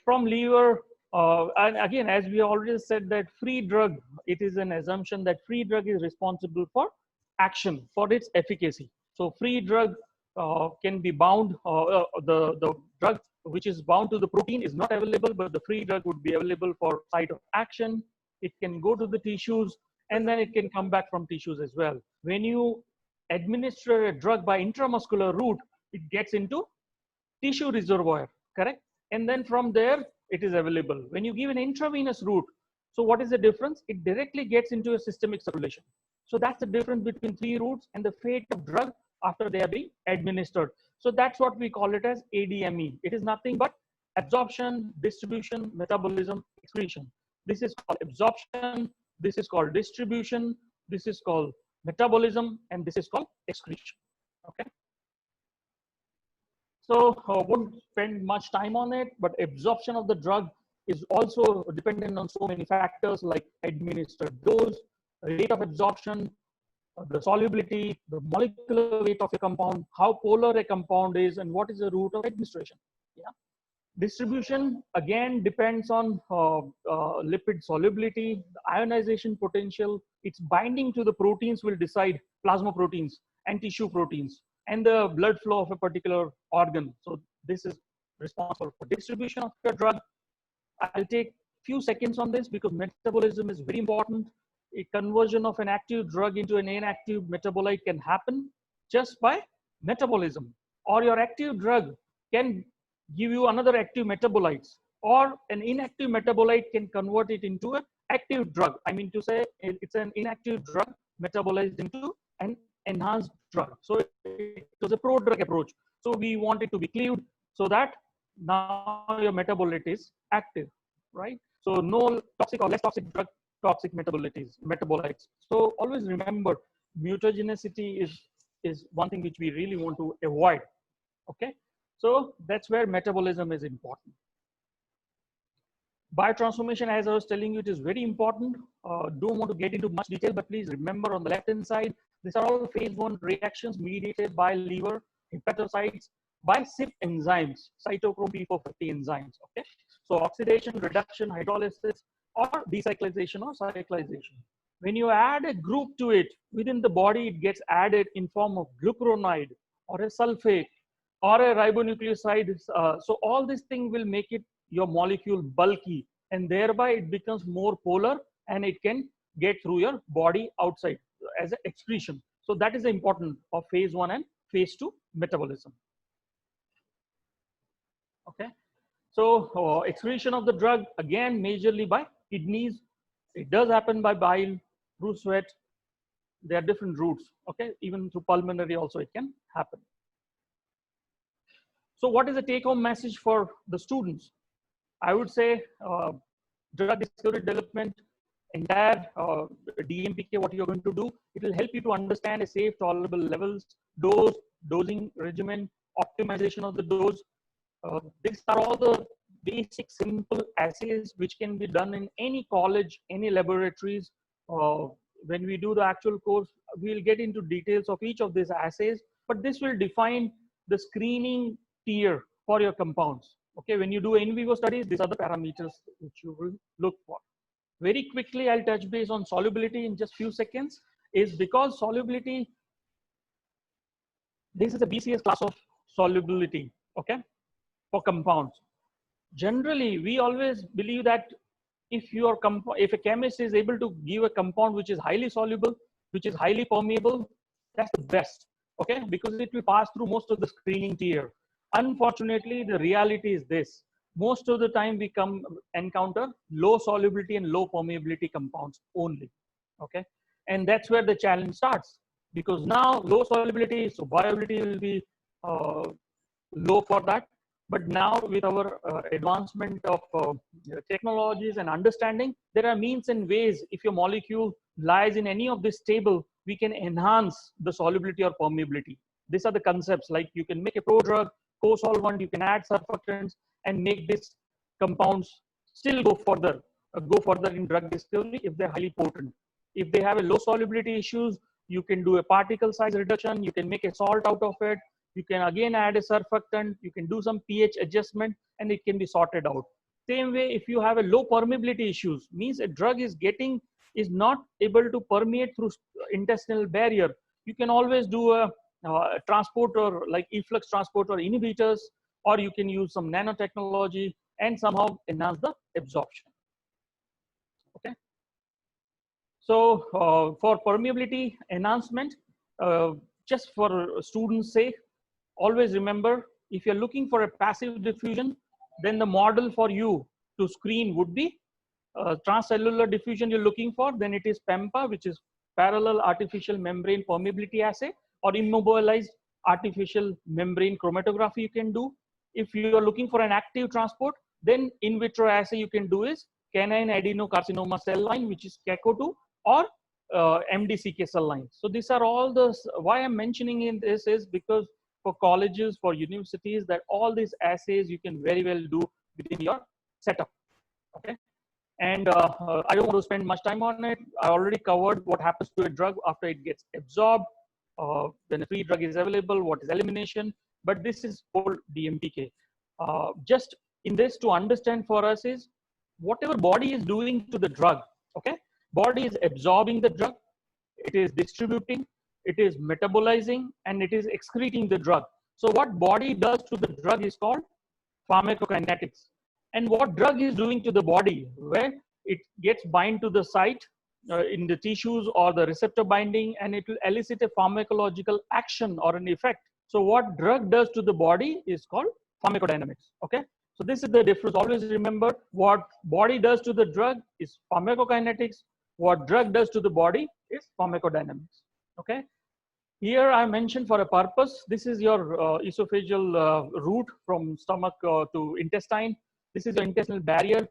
From liver, and again, as we already said, that free drug, it is an assumption that free drug is responsible for action, for its efficacy. So free drug can be bound, the drug which is bound to the protein is not available, but the free drug would be available for site of action. It can go to the tissues, and then it can come back from tissues as well. When you administer a drug by intramuscular route, it gets into tissue reservoir, correct? And then from there, it is available. When you give an intravenous route, so what is the difference? It directly gets into a systemic circulation. So that's the difference between 3 routes and the fate of drug after they are being administered. So that's what we call it as ADME. It is nothing but absorption, distribution, metabolism, excretion. This is called absorption, this is called distribution, this is called metabolism, and this is called excretion. Okay. So won't spend much time on it, but absorption of the drug is also dependent on so many factors like administered dose, rate of absorption, the solubility, the molecular weight of a compound, how polar a compound is, and what is the route of administration. Yeah. Distribution again depends on lipid solubility, the ionization potential, its binding to the proteins will decide plasma proteins and tissue proteins and the blood flow of a particular organ. So this is responsible for distribution of your drug. I'll take few seconds on this because metabolism is very important. A conversion of an active drug into an inactive metabolite can happen just by metabolism, or your active drug can give you another active metabolites, or an inactive metabolite can convert it into an active drug. I mean to say it's an inactive drug, metabolized into an enhanced drug. So it was a pro-drug approach. So we want it to be cleaved so that now your metabolite is active, right? So no toxic or less toxic drug, toxic metabolites. So always remember, mutagenicity is one thing which we really want to avoid. Okay, so that's where metabolism is important. Biotransformation, as I was telling you, it is very important. Don't want to get into much detail, but please remember on the left-hand side, these are all phase 1 reactions mediated by liver, hepatocytes, by CYP enzymes, cytochrome P450 enzymes. Okay, so oxidation, reduction, hydrolysis, or decyclization or cyclization. When you add a group to it within the body, it gets added in form of glucuronide or a sulfate or a ribonucleoside. So all this thing will make it your molecule bulky, and thereby it becomes more polar and it can get through your body outside as an excretion. So that is the important of phase 1 and phase 2 metabolism. Okay, so excretion of the drug, again majorly by kidneys. It does happen by bile, through sweat. There are different routes. Okay, even through pulmonary also it can happen. So what is the take-home message for the students? I would say drug discovery development, entire DMPK, what you're going to do, it will help you to understand a safe, tolerable levels, dose, dosing regimen, optimization of the dose. These are all the basic, simple assays which can be done in any college, any laboratories. When we do the actual course, we'll get into details of each of these assays, but this will define the screening tier for your compounds. Okay, when you do in vivo studies, these are the parameters which you will look for. Very quickly, I'll touch base on solubility in just few seconds. Is because solubility, this is a BCS class of solubility, okay, for compounds. Generally, we always believe that if a chemist is able to give a compound which is highly soluble, which is highly permeable, that's the best, okay, because it will pass through most of the screening tier. Unfortunately, the reality is this: most of the time we encounter low solubility and low permeability compounds only. Okay, and that's where the challenge starts, because now low solubility, so viability will be low for that. But now with our advancement of technologies and understanding, there are means and ways. If your molecule lies in any of this table, we can enhance the solubility or permeability. These are the concepts, like you can make a prodrug, co-solvent, you can add surfactants and make these compounds still go further in drug discovery if they're highly potent. If they have a low solubility issues, you can do a particle size reduction, you can make a salt out of it, you can again add a surfactant, you can do some pH adjustment, and it can be sorted out. Same way, if you have a low permeability issues, means a drug is not able to permeate through intestinal barrier, you can always do a transporter like efflux transporter inhibitors, or you can use some nanotechnology and somehow enhance the absorption. Okay. So for permeability enhancement, just for students' sake, always remember, if you're looking for a passive diffusion, then the model for you to screen would be transcellular diffusion you're looking for, then it is PEMPA, which is parallel artificial membrane permeability assay, or immobilized artificial membrane chromatography you can do. If you are looking for an active transport, then in vitro assay you can do is canine adenocarcinoma cell line, which is CACO2, or MDCK cell line. So these are all the, why I'm mentioning in this is because for colleges, for universities, that all these assays you can very well do within your setup. Okay. And I don't want to spend much time on it. I already covered what happens to a drug after it gets absorbed, when a free drug is available, what is elimination, but this is called DMPK. Just in this to understand for us is whatever body is doing to the drug, okay? Body is absorbing the drug, it is distributing, it is metabolizing, and it is excreting the drug. So what body does to the drug is called pharmacokinetics. And what drug is doing to the body, where it gets bind to the site in the tissues or the receptor binding, and it will elicit a pharmacological action or an effect. So what drug does to the body is called pharmacodynamics. Okay. So this is the difference. Always remember, what body does to the drug is pharmacokinetics. what drug does to the body is pharmacodynamics. Okay. Here I mentioned for a purpose. This is your esophageal route from stomach to intestine. This is your intestinal barrier.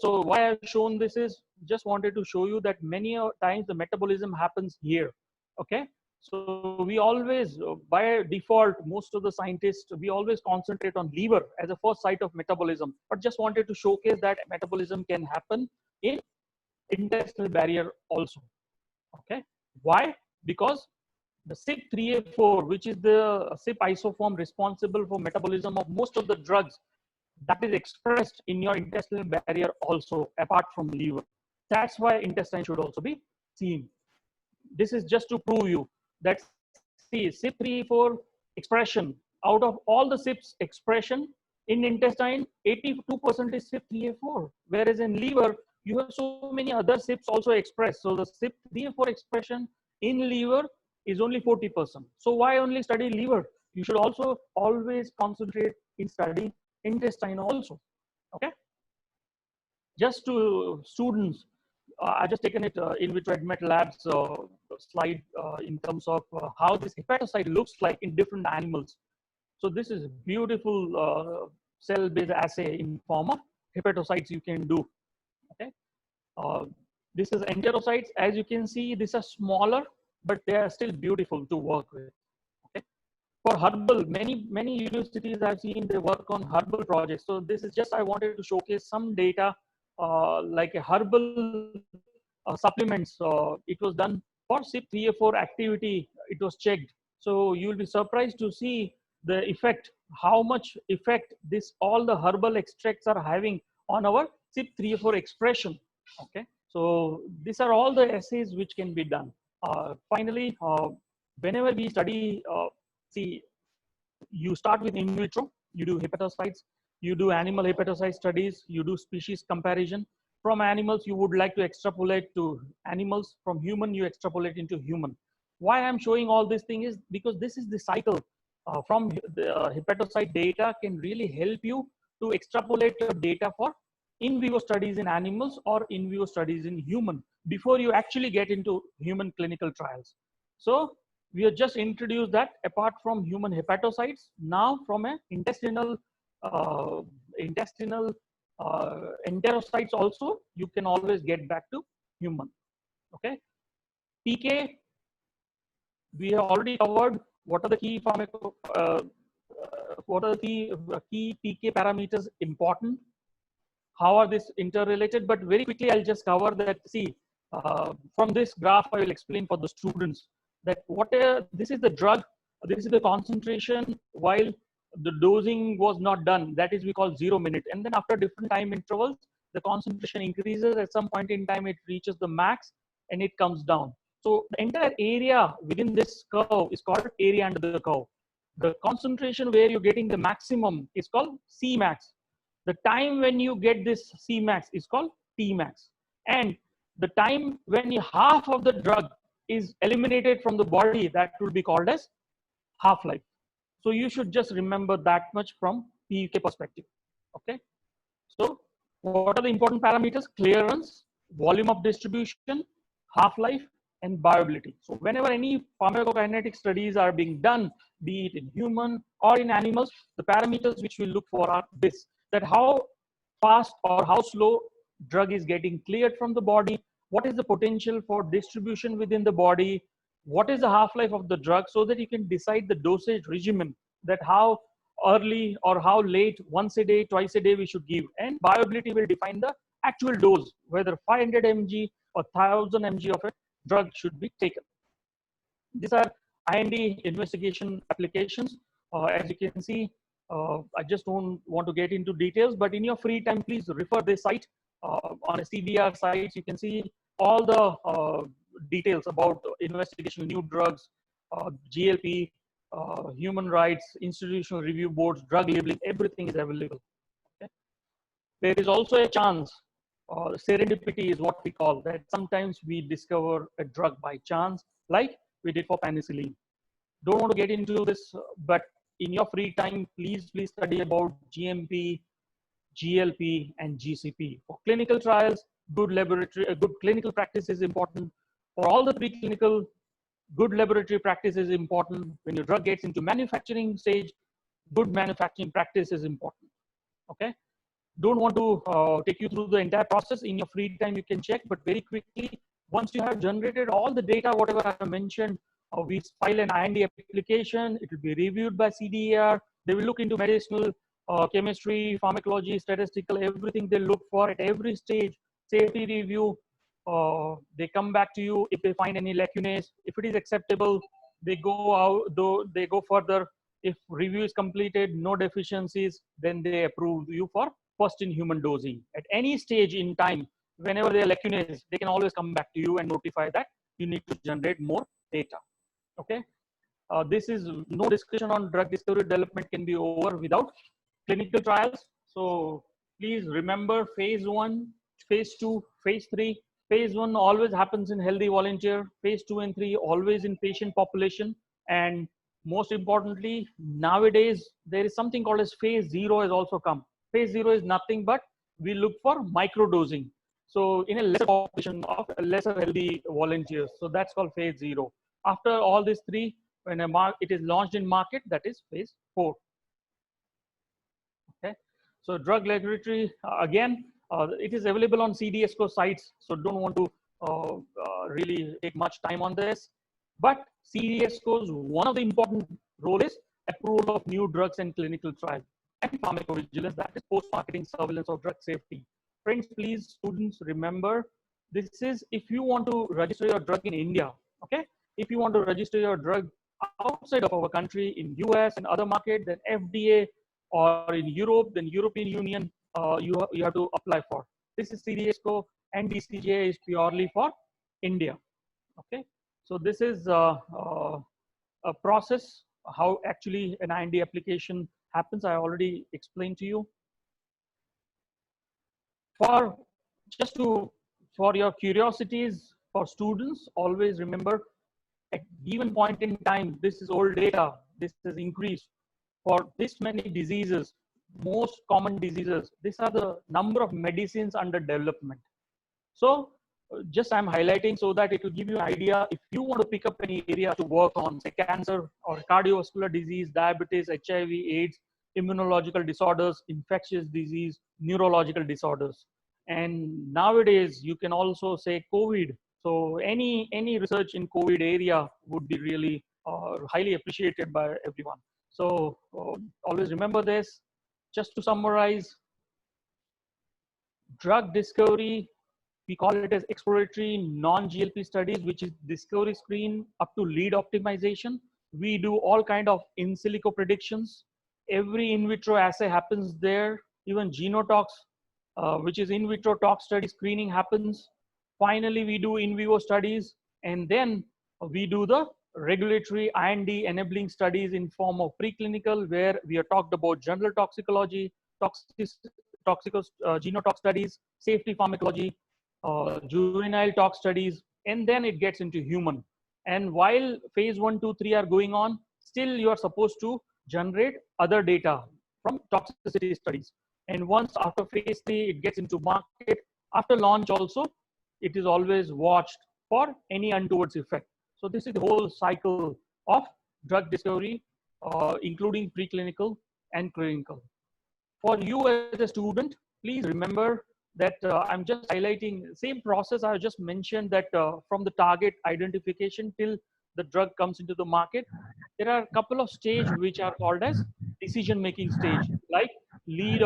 So why I've shown this is just wanted to show you that many times the metabolism happens here. Okay. So we always, by default, most of the scientists, we always concentrate on liver as a first site of metabolism, but just wanted to showcase that metabolism can happen in intestinal barrier also. Okay. Why? Because the CYP3A4, which is the CYP isoform responsible for metabolism of most of the drugs, that is expressed in your intestinal barrier also, apart from liver. That's why intestine should also be seen. This is just to prove you that, see, CYP3A4 expression, out of all the CYPs expression in intestine, 82% is CYP3A4, whereas in liver, you have so many other CYPs also expressed. So the CYP3A4 expression in liver is only 40%. So why only study liver? You should also always concentrate in studying intestine also. Okay. Just to students, I just taken it in vitro ADMET labs slide in terms of how this hepatocyte looks like in different animals. So this is beautiful cell-based assay in form of hepatocytes you can do. Okay. This is enterocytes. As you can see, these are smaller, but they are still beautiful to work with. Okay. For herbal, many universities I've seen, they work on herbal projects. So this is just, I wanted to showcase some data like a herbal supplements. It was done for CYP3A4 activity. It was checked. So you will be surprised to see the effect, how much effect this all the herbal extracts are having on our CYP3A4 expression. Okay. So these are all the assays which can be done. Finally, whenever we study, see, you start with in vitro, you do hepatocytes, you do animal hepatocyte studies, you do species comparison. From animals, you would like to extrapolate to animals. From human, you extrapolate into human. Why I'm showing all these things is because this is the cycle. From the hepatocyte data can really help you to extrapolate your data for in vivo studies in animals or in vivo studies in human before you actually get into human clinical trials. So we have just introduced that apart from human hepatocytes, now from an intestinal enterocytes also, you can always get back to human. Okay. PK, we have already covered what are the key what are the key PK parameters important, how are this interrelated, but very quickly I'll just cover that. See, from this graph I will explain for the students that this is the drug, this is the concentration while the dosing was not done, that is we call 0 minute, and then after different time intervals the concentration increases. At some point in time it reaches the max and it comes down. So the entire area within this curve is called area under the curve. The concentration where you're getting the maximum is called Cmax. The time when you get this Cmax is called Tmax, and the time when half of the drug is eliminated from the body, that will be called as half-life. So you should just remember that much from PK perspective. Okay. So what are the important parameters? Clearance, volume of distribution, half-life, and bioavailability. So whenever any pharmacokinetic studies are being done, be it in human or in animals, the parameters which we look for are this, that how fast or how slow drug is getting cleared from the body, what is the potential for distribution within the body, what is the half-life of the drug, so that you can decide the dosage regimen, that how early or how late, once a day, twice a day we should give. And bioavailability will define the actual dose, whether 500 mg or 1000 mg of a drug should be taken. These are IND investigation applications. As you can see, I just don't want to get into details, but in your free time, please refer this site. On a CBR site, you can see all the details about investigation, new drugs, GLP, human rights, institutional review boards, drug labeling, everything is available. Okay? There is also a chance, serendipity is what we call that. Sometimes we discover a drug by chance, like we did for penicillin. Don't want to get into this, but in your free time, please study about GMP, GLP, and GCP. For clinical trials, good laboratory, good clinical practice is important. For all the preclinical, good laboratory practice is important. When your drug gets into manufacturing stage, good manufacturing practice is important. Okay. Don't want to take you through the entire process. In your free time, you can check, but very quickly, once you have generated all the data, whatever I have mentioned, we file an IND application. It will be reviewed by CDER. They will look into medicinal, chemistry, pharmacology, statistical, everything they look for at every stage. Safety review. They come back to you if they find any lacunae. If it is acceptable, they go out. They go further. If review is completed, no deficiencies, then they approve you for first in human dosing. At any stage in time, whenever there are lacunae, they can always come back to you and notify that you need to generate more data. Okay. This is no discussion on drug discovery development can be over without clinical trials. So please remember phase 1, phase 2, phase 3. Phase 1 always happens in healthy volunteer. Phase 2 and 3 always in patient population. And most importantly, nowadays, there is something called as phase 0 has also come. Phase 0 is nothing but we look for microdosing. So in a lesser population of lesser healthy volunteers. So that's called phase 0. After all these 3, when it is launched in market, that is phase 4. Okay. So drug laboratory, again, it is available on CDSCO sites. So don't want to really take much time on this. But CDSCO's one of the important role is approval of new drugs and clinical trials and pharmacovigilance, that is post-marketing surveillance of drug safety. Friends, please, students, remember, this is if you want to register your drug in India, okay? If you want to register your drug outside of our country, in US and other market, then FDA, or in Europe, then European Union, you have to apply for. This is CDSCO, and DCGI is purely for India, okay? So this is a process, how actually an IND application happens. I already explained to you. For your curiosities, for students, always remember at given point in time, this is old data, this has increased. For this many diseases, most common diseases, these are the number of medicines under development. So just I'm highlighting so that it will give you an idea. If you want to pick up any area to work on, say cancer or cardiovascular disease, diabetes, HIV, AIDS, immunological disorders, infectious disease, neurological disorders. And nowadays you can also say COVID. So any research in COVID area would be really highly appreciated by everyone. So always remember this. Just to summarize, drug discovery, we call it as exploratory non-GLP studies, which is discovery screen up to lead optimization. We do all kind of in silico predictions. Every in vitro assay happens there. Even genotox, which is in vitro tox study screening happens. Finally, we do in vivo studies, and then we do the regulatory IND enabling studies in form of preclinical, where we are talked about general toxicology, genotox studies, safety pharmacology, juvenile tox studies, and then it gets into human. And while phase 1, 2, 3 are going on, still you are supposed to generate other data from toxicity studies. And once after phase 3, it gets into market. After launch also, it is always watched for any untoward effect. So this is the whole cycle of drug discovery, including preclinical and clinical. For you as a student, please remember that I'm just highlighting the same process I just mentioned, that from the target identification till the drug comes into the market, there are a couple of stages which are called as decision-making stage, like lead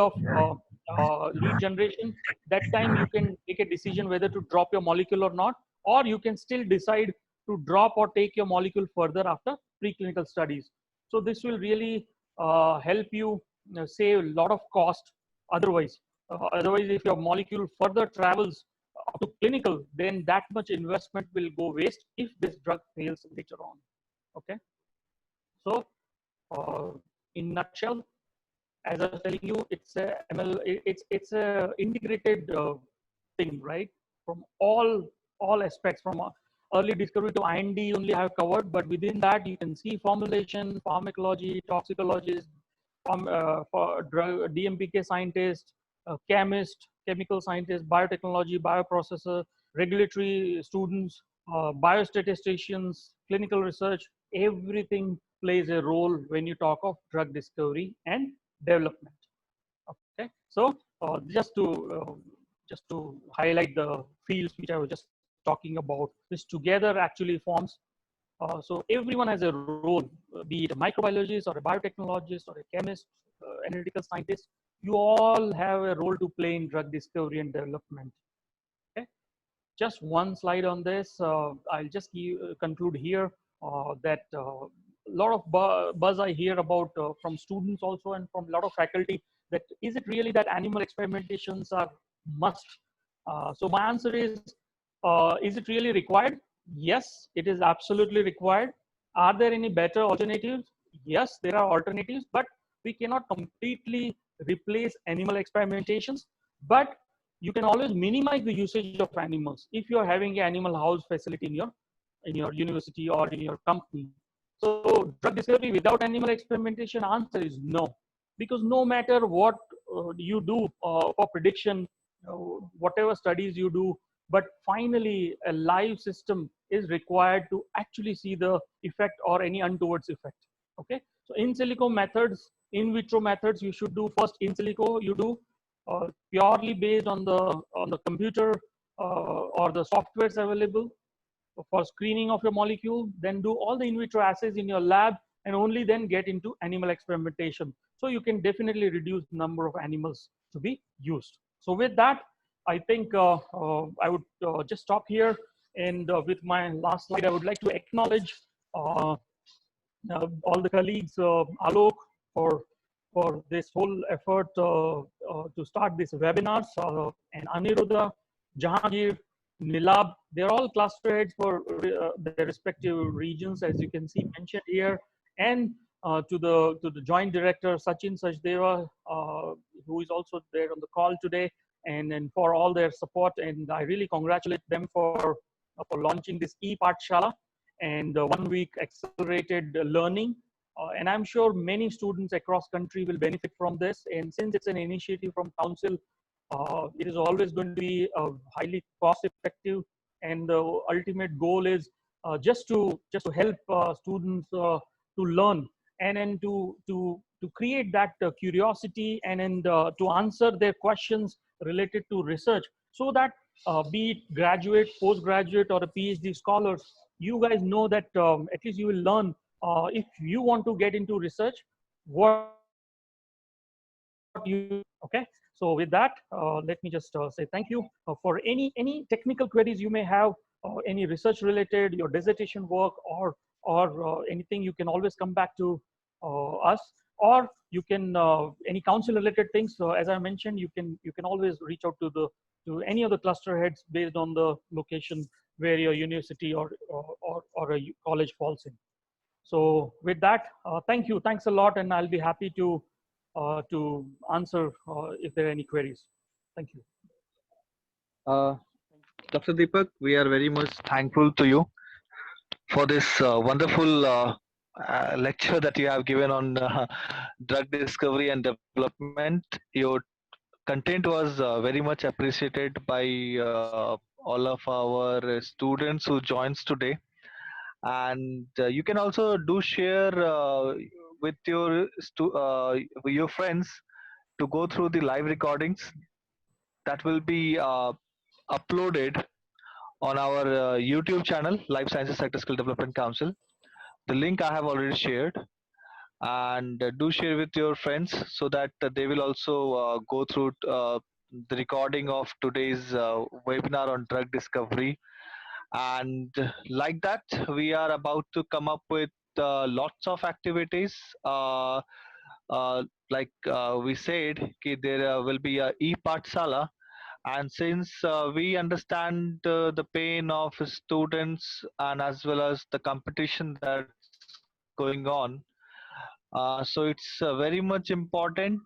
generation. That time you can make a decision whether to drop your molecule or not, or you can still decide to drop or take your molecule further after preclinical studies. So this will really help you save a lot of cost otherwise. Otherwise, if your molecule further travels up to clinical, then that much investment will go waste if this drug fails later on. Okay. So, in nutshell, as I was telling you, it's a ML. It's a integrated thing, right? From all aspects, from early discovery to IND only I have covered, but within that you can see formulation, pharmacology, toxicologists, for drug DMPK scientist, chemist, chemical scientists, biotechnology, bioprocessor, regulatory students, biostatisticians, clinical research, everything plays a role when you talk of drug discovery and development. Okay, so just to highlight the fields which I was just talking about, this together actually forms. So everyone has a role, be it a microbiologist or a biotechnologist or a chemist, analytical scientist. You all have a role to play in drug discovery and development. Okay, just one slide on this. I'll just conclude here that a lot of buzz I hear about from students also and from a lot of faculty, that is it really that animal experimentations are must? So my answer is it really required? Yes, it is absolutely required. Are there any better alternatives? Yes, there are alternatives, but we cannot completely replace animal experimentations. But you can always minimize the usage of animals if you're having an animal house facility in your university or in your company. So drug discovery without animal experimentation, answer is no, because no matter what you do for prediction, whatever studies you do, but finally a live system is required to actually see the effect or any untowards effect. Okay, so in silico methods, in vitro methods, you should do first in silico, you do purely based on the computer or the softwares available for screening of your molecule, then do all the in vitro assays in your lab, and only then get into animal experimentation. So you can definitely reduce the number of animals to be used. So with that, I think I would just stop here. And with my last slide, I would like to acknowledge all the colleagues, Alok, for this whole effort to start this webinars, and Aniruddha, Jahangir, Nilab, they're all cluster heads for their respective regions, as you can see mentioned here, and to the joint director Sachin Sachdeva, who is also there on the call today, and for all their support. And I really congratulate them for launching this e-Pathshala and 1 week accelerated learning. And I'm sure many students across country will benefit from this. And since it's an initiative from council, it is always going to be highly cost effective. And the ultimate goal is just to help students to learn and to create that curiosity and to answer their questions related to research, so that be it graduate, postgraduate, or a PhD scholars, you guys know that at least you will learn if you want to get into research, what you, okay. So with that, let me just say thank you for any technical queries you may have, any research related, your dissertation work, or anything, you can always come back to us, or you can any council related things. So as I mentioned, you can always reach out to any of the cluster heads based on the location where your university or a college falls in. So with that, thank you, thanks a lot, and I'll be happy to answer if there are any queries. Thank you. Dr. Deepak, we are very much thankful to you for this wonderful lecture that you have given on drug discovery and development. Your content was very much appreciated by all of our students who joins today. And you can also do share with your friends to go through the live recordings that will be uploaded on our YouTube channel, Life Sciences Sector Skill Development Council. The link I have already shared, and do share with your friends so that they will also go through the recording of today's webinar on drug discovery. And like that, we are about to come up with lots of activities. Like we said, there will be a e-Pathshala. And since we understand the pain of students and as well as the competition that's going on, so it's very much important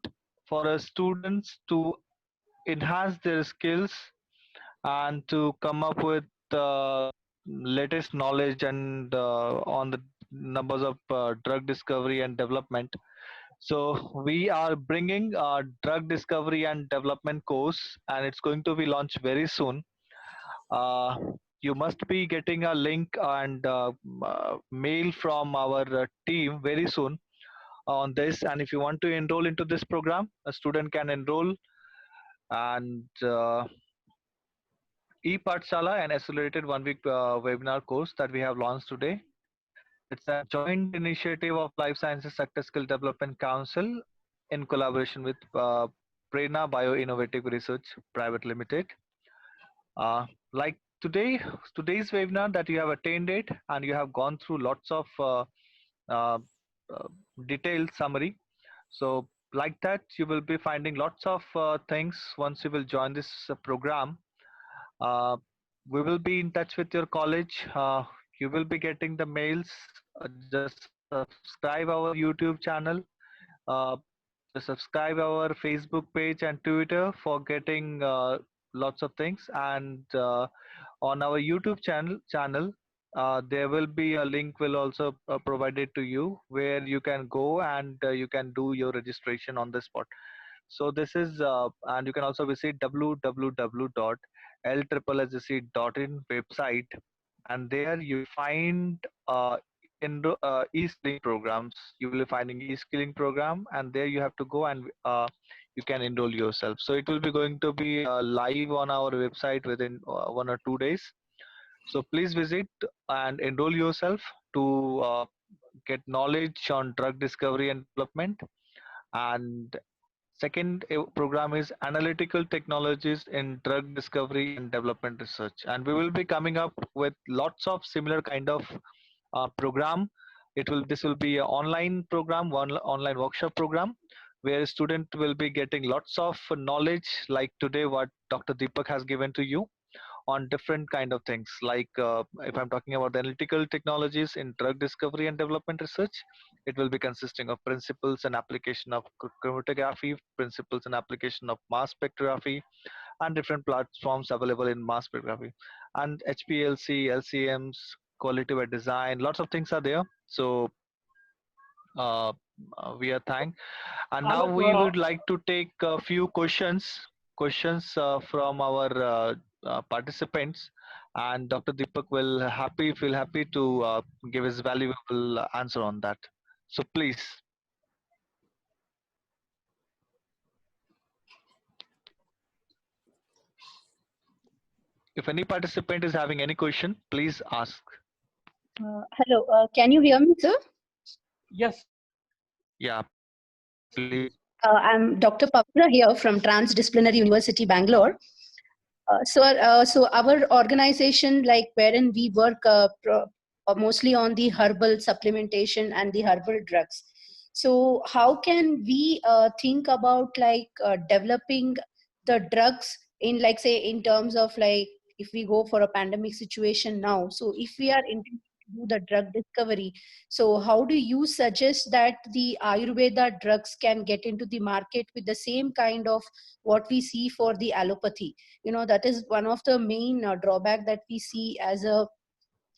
for students to enhance their skills and to come up with latest knowledge and on the numbers of drug discovery and development, So we are bringing a drug discovery and development course, and it's going to be launched very soon. You must be getting a link and mail from our team very soon on this. And if you want to enroll into this program, a student can enroll. And ePathshala, an accelerated 1-week webinar course that we have launched today. It's a joint initiative of Life Sciences Sector Skill Development Council in collaboration with Prerna Bio Innovative Research Private Limited. Like today's webinar that you have attended, and you have gone through lots of detailed summary. So like that, you will be finding lots of things once you will join this program. We will be in touch with your college. You will be getting the mails. Just subscribe our YouTube channel. Just subscribe our Facebook page and Twitter for getting lots of things. And on our YouTube channel, there will be a link will also provided to you where you can go and you can do your registration on the spot. So this is and you can also visit www.l-sec.in website, and there you find e-skilling programs. You will be finding e-skilling program, and there you have to go and you can enroll yourself. So it will be going to be live on our website within 1 or 2 days. So please visit and enroll yourself to get knowledge on drug discovery and development. And second program is analytical technologies in drug discovery and development research. And we will be coming up with lots of similar kind of program. This will be an online program, one online workshop program, where a student will be getting lots of knowledge, like today what Dr. Deepak has given to you on different kind of things. Like if I'm talking about the analytical technologies in drug discovery and development research, it will be consisting of principles and application of chromatography, principles and application of mass spectrography, and different platforms available in mass spectrography, and HPLC, LCMs, qualitative design, lots of things are there. So we are thank, and now we would like to take a few questions from our participants, and Dr. Deepak will feel happy to give his valuable answer on that. So please. If any participant is having any question, please ask. Hello, can you hear me, sir? Yes. Yeah, please. I'm Dr. Pavitra here from Transdisciplinary University, Bangalore. So our organization, like wherein we work mostly on the herbal supplementation and the herbal drugs. So how can we think about like developing the drugs in, like, say, in terms of like, if we go for a pandemic situation now, so if we are intending to do the drug discovery, so how do you suggest that the Ayurveda drugs can get into the market with the same kind of what we see for the allopathy? You know, that is one of the main drawback that we see as a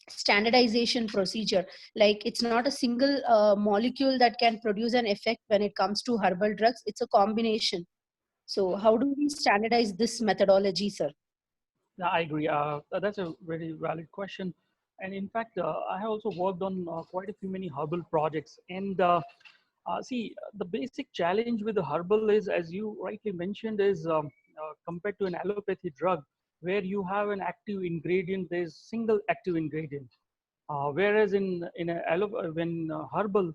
standardization procedure. Like, it's not a single molecule that can produce an effect when it comes to herbal drugs. It's a combination. So how do we standardize this methodology, sir? Yeah, I agree. That's a very valid question. And in fact, I have also worked on quite a few many herbal projects. And see, the basic challenge with the herbal is, as you rightly mentioned, is compared to an allopathy drug, where you have an active ingredient, there's single active ingredient. Whereas when herbal,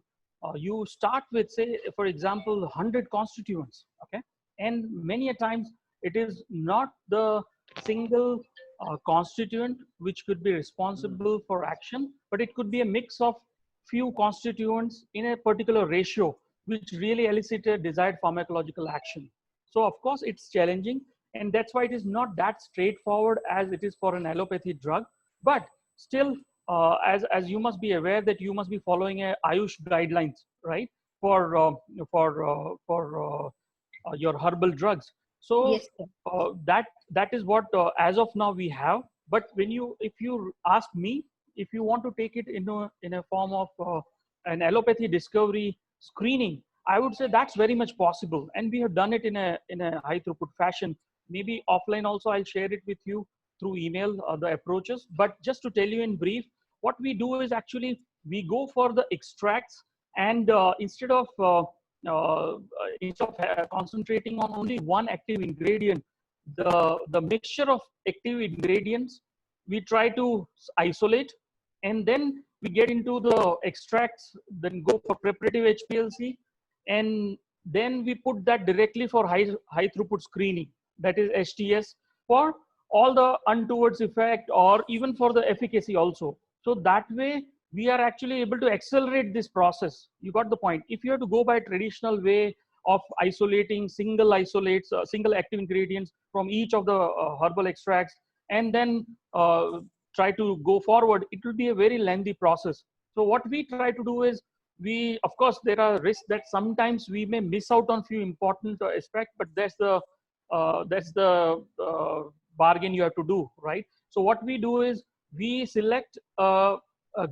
you start with, say, for example, 100 constituents, okay? And many a times it is not the single constituent which could be responsible for action, but it could be a mix of few constituents in a particular ratio, which really elicit a desired pharmacological action. So of course it's challenging, and that's why it is not that straightforward as it is for an allopathy drug. But still, as you must be aware that you must be following a Ayush guidelines, right, for your herbal drugs. So yes, that is what as of now we have. But if you ask me, if you want to take it in a form of an allopathy discovery screening, I would say that's very much possible, and we have done it in a high throughput fashion. Maybe offline also, I'll share it with you through email, the approaches. But just to tell you in brief, what we do is actually we go for the extracts, and instead of concentrating on only one active ingredient, the mixture of active ingredients we try to isolate, and then we get into the extracts, then go for preparative HPLC, and then we put that directly for high throughput screening, that is HTS, for all the untowards effect or even for the efficacy also. So that way we are actually able to accelerate this process. You got the point. If you have to go by traditional way of isolating single isolates, single active ingredients from each of the herbal extracts, and then try to go forward, it will be a very lengthy process. So what we try to do is, of course, there are risks that sometimes we may miss out on few important aspects, but that's the bargain you have to do, right? So what we do is we select a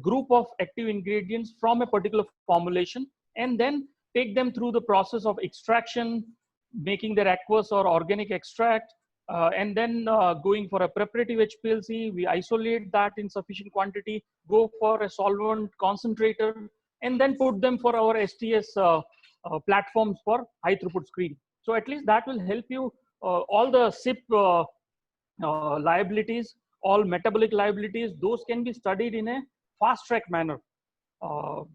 group of active ingredients from a particular formulation, and then take them through the process of extraction, making their aqueous or organic extract, and then going for a preparative HPLC. We isolate that in sufficient quantity, go for a solvent concentrator, and then put them for our STS platforms for high throughput screening. So at least that will help you. All the SIP liabilities, all metabolic liabilities, those can be studied in a fast track manner.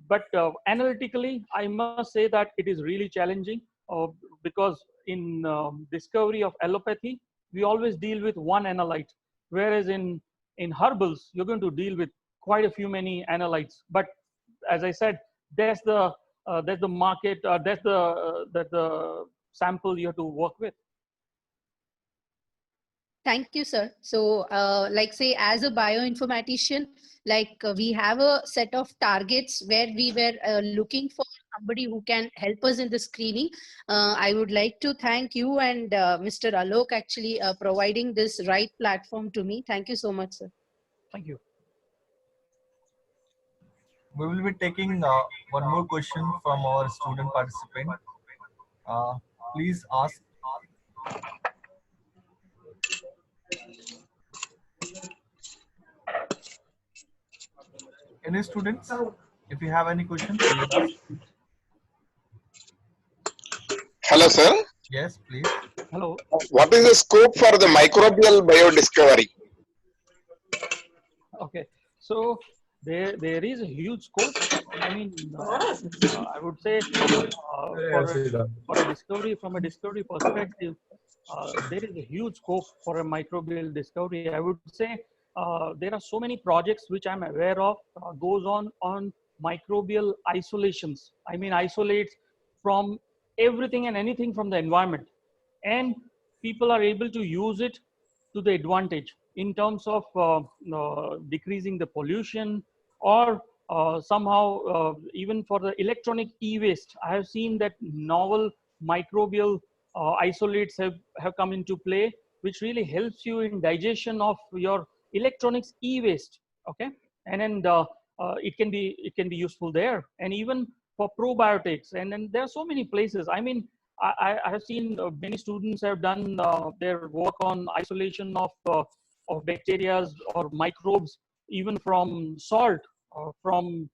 But analytically, I must say that it is really challenging, because in discovery of allopathy, we always deal with one analyte, whereas in herbals, you're going to deal with quite a few many analytes. But as I said, there's the market, that's the sample you have to work with. Thank you, sir. So, like say, as a bioinformatician, we have a set of targets where we were looking for somebody who can help us in the screening. I would like to thank you and Mr. Alok actually providing this right platform to me. Thank you so much, sir. Thank you. We will be taking one more question from our student participant. Please ask. Any students, if you have any questions, please ask. Hello, sir. Yes, please. Hello. What is the scope for the microbial biodiscovery? Okay, so there is a huge scope. I mean, I would say for a discovery, from a discovery perspective, there is a huge scope for a microbial discovery. I would say there are so many projects which I'm aware of goes on microbial isolations. I mean, isolates from everything and anything from the environment, and people are able to use it to the advantage in terms of decreasing the pollution, or somehow even for the electronic e-waste. I have seen that novel microbial isolates have come into play, which really helps you in digestion of your electronics e-waste. Okay, and then it can be useful there, and even for probiotics. And then there are so many places. I mean, I have seen many students have done their work on isolation of bacteria or microbes, even from salt, from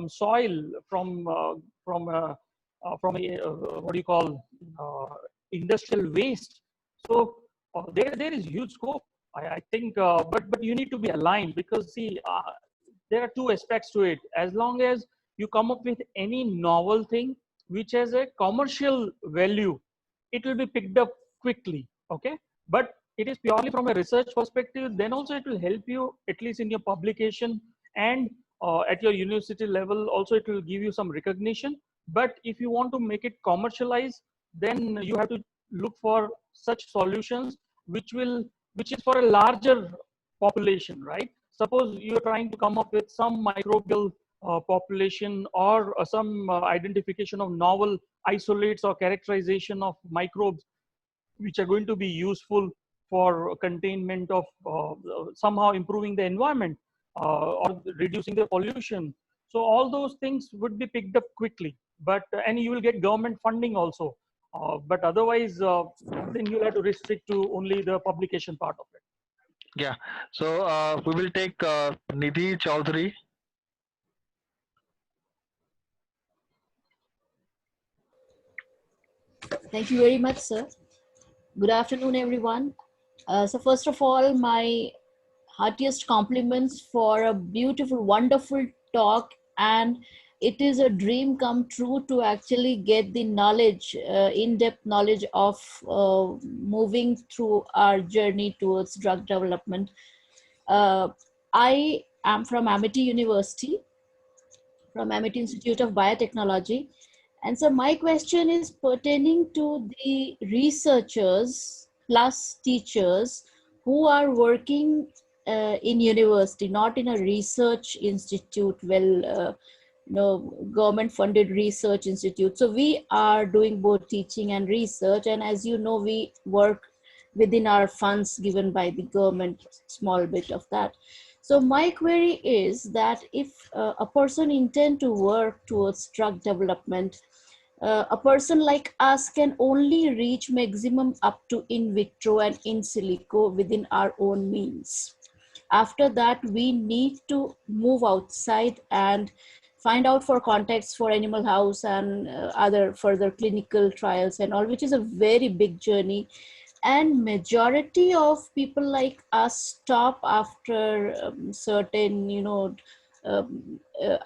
soil, from what do you call industrial waste. So there is huge scope. I think, but you need to be aligned, because see, there are two aspects to it. As long as you come up with any novel thing which has a commercial value, it will be picked up quickly. Okay, but it is purely from a research perspective, then also it will help you at least in your publication, and at your university level also it will give you some recognition. But if you want to make it commercialize, then you have to look for such solutions which is for a larger population, right? Suppose you're trying to come up with some microbial population, or some identification of novel isolates or characterization of microbes which are going to be useful for containment of somehow improving the environment or reducing the pollution. So all those things would be picked up quickly. but and you will get government funding also. But otherwise, then you'll have to restrict to only the publication part of it. Yeah. So we will take Nidhi Chaudhary. Thank you very much, sir. Good afternoon, everyone. So first of all, my heartiest compliments for a beautiful, wonderful talk. And it is a dream come true to actually get the knowledge, in-depth knowledge of moving through our journey towards drug development. I am from Amity University, from Amity Institute of Biotechnology. And so my question is pertaining to the researchers plus teachers who are working in university, not in a research institute, government funded research institute. So we are doing both teaching and research. And as you know, we work within our funds given by the government, small bit of that. So my query is that if a person intend to work towards drug development, a person like us can only reach maximum up to in vitro and in silico within our own means. After that, we need to move outside and find out for contacts for Animal House and other further clinical trials and all, which is a very big journey. And majority of people like us stop after certain,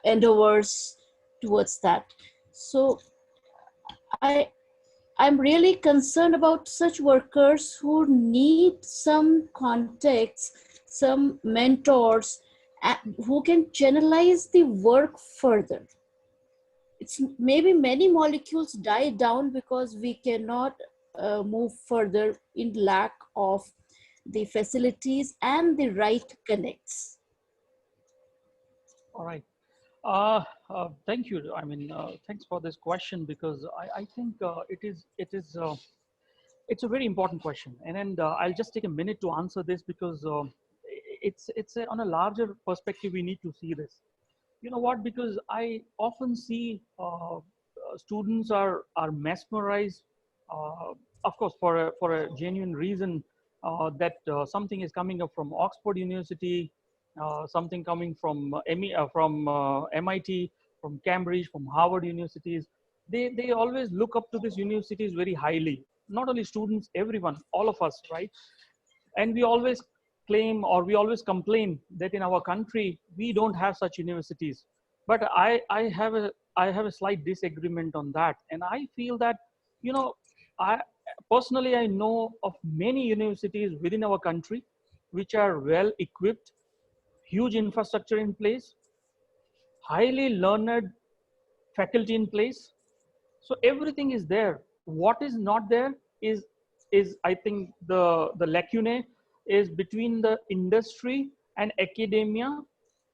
endeavors towards that. So I'm really concerned about such workers who need some contacts, some mentors who can channelize the work further. It's maybe many molecules die down because we cannot move further in lack of the facilities and the right connects. All right. Thank you. I mean, thanks for this question, because I think it's a very important question, and I'll just take a minute to answer this, because on a larger perspective we need to see this. You know what? Because I often see students are mesmerized, of course, for a genuine reason, that something is coming up from Oxford University, something coming from MIT, from Cambridge, from Harvard universities. They always look up to these universities very highly. Not only students, everyone, all of us, right? And we always claim, or we always complain, that in our country we don't have such universities. But I have a slight disagreement on that, and I feel that, I personally, I know of many universities within our country which are well equipped, huge infrastructure in place, highly learned faculty in place. So everything is there. What is not there is I think the lacunae is between the industry and academia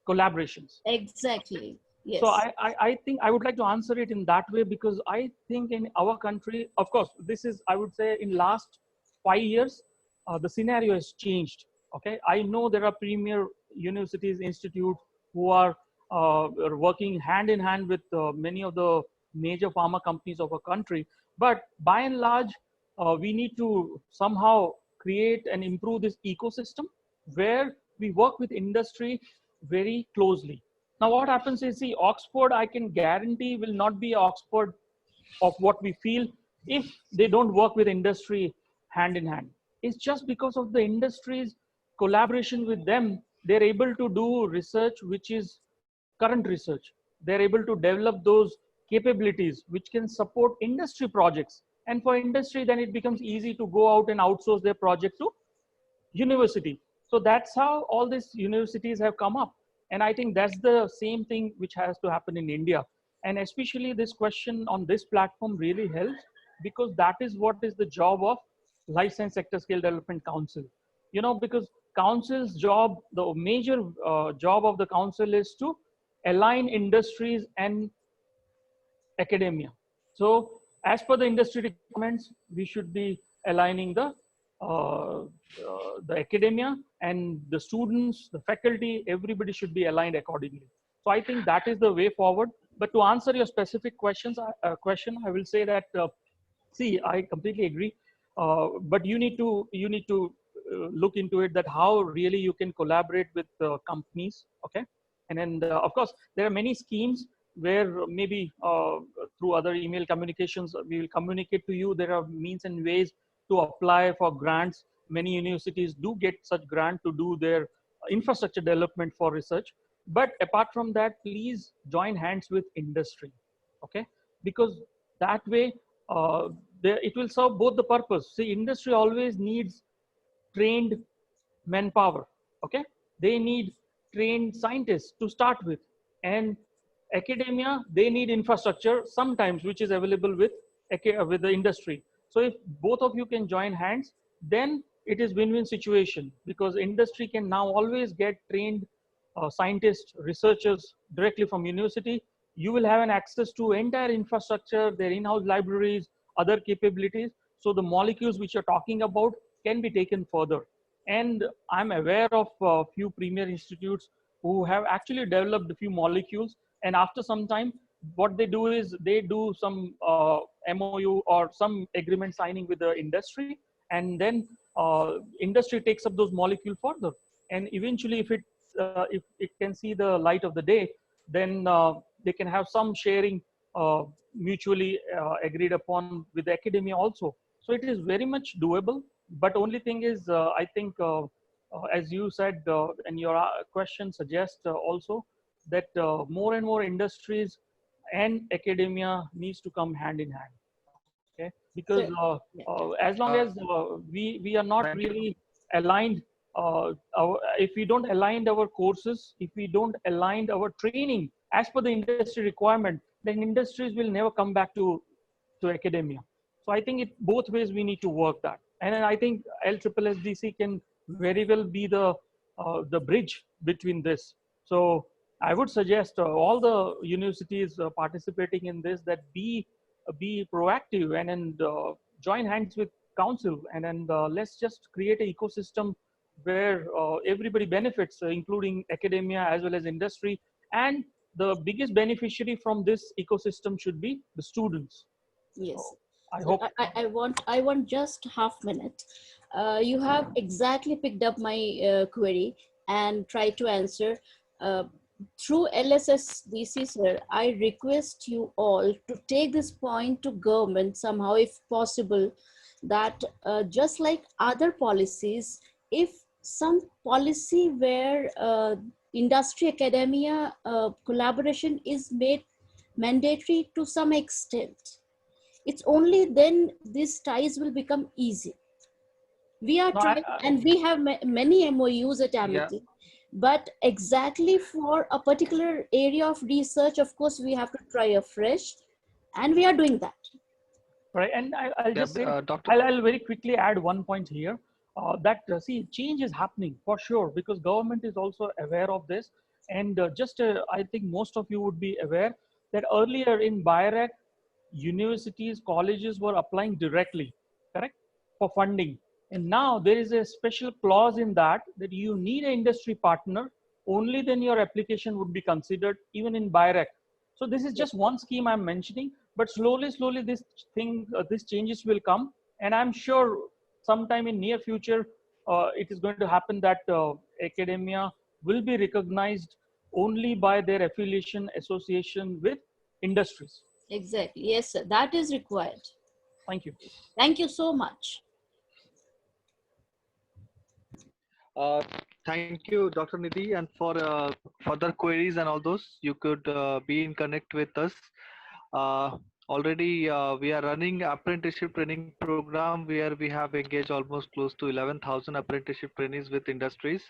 collaborations. Exactly. Yes. So I think I would like to answer it in that way, because I think in our country, of course, this is, I would say, in last 5 years, the scenario has changed. Okay, I know there are premier universities, institutes who are working hand in hand with many of the major pharma companies of our country. But by and large, we need to somehow create and improve this ecosystem where we work with industry very closely. Now, what happens is, see, Oxford, I can guarantee, will not be Oxford of what we feel if they don't work with industry hand in hand. It's just because of the industry's collaboration with them, they're able to do research which is current research. They're able to develop those capabilities which can support industry projects. And for industry, then it becomes easy to go out and outsource their project to university. So that's how all these universities have come up. And I think that's the same thing which has to happen in India. And especially this question on this platform really helps, because that is what is the job of Life Science Sector Skill Development Council. Because council's job, the major job of the council is to align industries and academia. So as per the industry requirements, we should be aligning the academia, and the students, the faculty, everybody should be aligned accordingly. So I think that is the way forward. But to answer your specific question, I will say that see, I completely agree. But you need to look into it, that how really you can collaborate with companies, okay? And then of course there are many schemes where maybe through other email communications we will communicate to you. There are means and ways to apply for grants. Many universities do get such grant to do their infrastructure development for research. But apart from that, please join hands with industry, okay? Because that way it will serve both the purpose. See, industry always needs trained manpower, okay? They need trained scientists to start with. And academia, they need infrastructure sometimes, which is available with with the industry. So if both of you can join hands, then it is win-win situation, because industry can now always get trained scientists, researchers directly from university. You will have an access to entire infrastructure, their in-house libraries, other capabilities. So the molecules which you're talking about can be taken further. And I'm aware of a few premier institutes who have actually developed a few molecules. And after some time, what they do is they do some MOU or some agreement signing with the industry. And then industry takes up those molecules further. And eventually, if it can see the light of the day, then they can have some sharing mutually agreed upon with the academia also. So it is very much doable. But only thing is, I think, as you said, and your question suggests also that more and more industries and academia needs to come hand in hand. Okay, because as long as we are not really aligned, if we don't align our courses, if we don't align our training as per the industry requirement, then industries will never come back to academia. So I think it both ways we need to work that. And then I think LSSDC can very well be the bridge between this. So I would suggest all the universities participating in this, that be proactive and join hands with council, and then let's just create an ecosystem where everybody benefits, including academia as well as industry. And the biggest beneficiary from this ecosystem should be the students. Yes. So I So hope I want just half minute. You have exactly picked up my query and tried to answer. Through LSSDC, sir, I request you all to take this point to government somehow, if possible, that just like other policies, if some policy where industry academia collaboration is made mandatory to some extent, it's only then these ties will become easy. We are no, trying, and we have many MOUs at Amity, but exactly for a particular area of research, of course, we have to try afresh, and we are doing that. right. And I'll just say, I'll very quickly add one point here. That see, change is happening for sure, because government is also aware of this. And I think most of you would be aware that earlier in BIRAC, universities, colleges were applying directly, correct, for funding. And now there is a special clause in that you need an industry partner. Only then your application would be considered, even in BIRAC. So this is just one scheme I'm mentioning, but slowly these changes will come. And I'm sure sometime in near future, it is going to happen that academia will be recognized only by their affiliation association with industries. Exactly. Yes, sir. That is required. Thank you. Thank you so much. Thank you, Dr. Nidhi, and for further queries and all those, you could be in connect with us. Already, we are running apprenticeship training program where we have engaged almost close to 11,000 apprenticeship trainees with industries.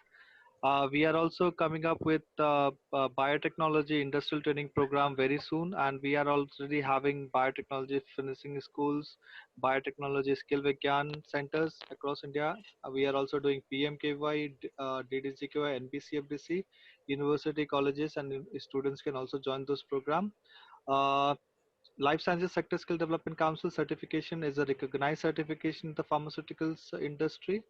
We are also coming up with biotechnology industrial training program very soon, and we are already having biotechnology finishing schools, biotechnology skill Vigyan centers across India. We are also doing PMKY, DDGKY, NBCFDC, university colleges, and students can also join those program. Life Sciences Sector Skill Development Council certification is a recognized certification in the pharmaceuticals industry.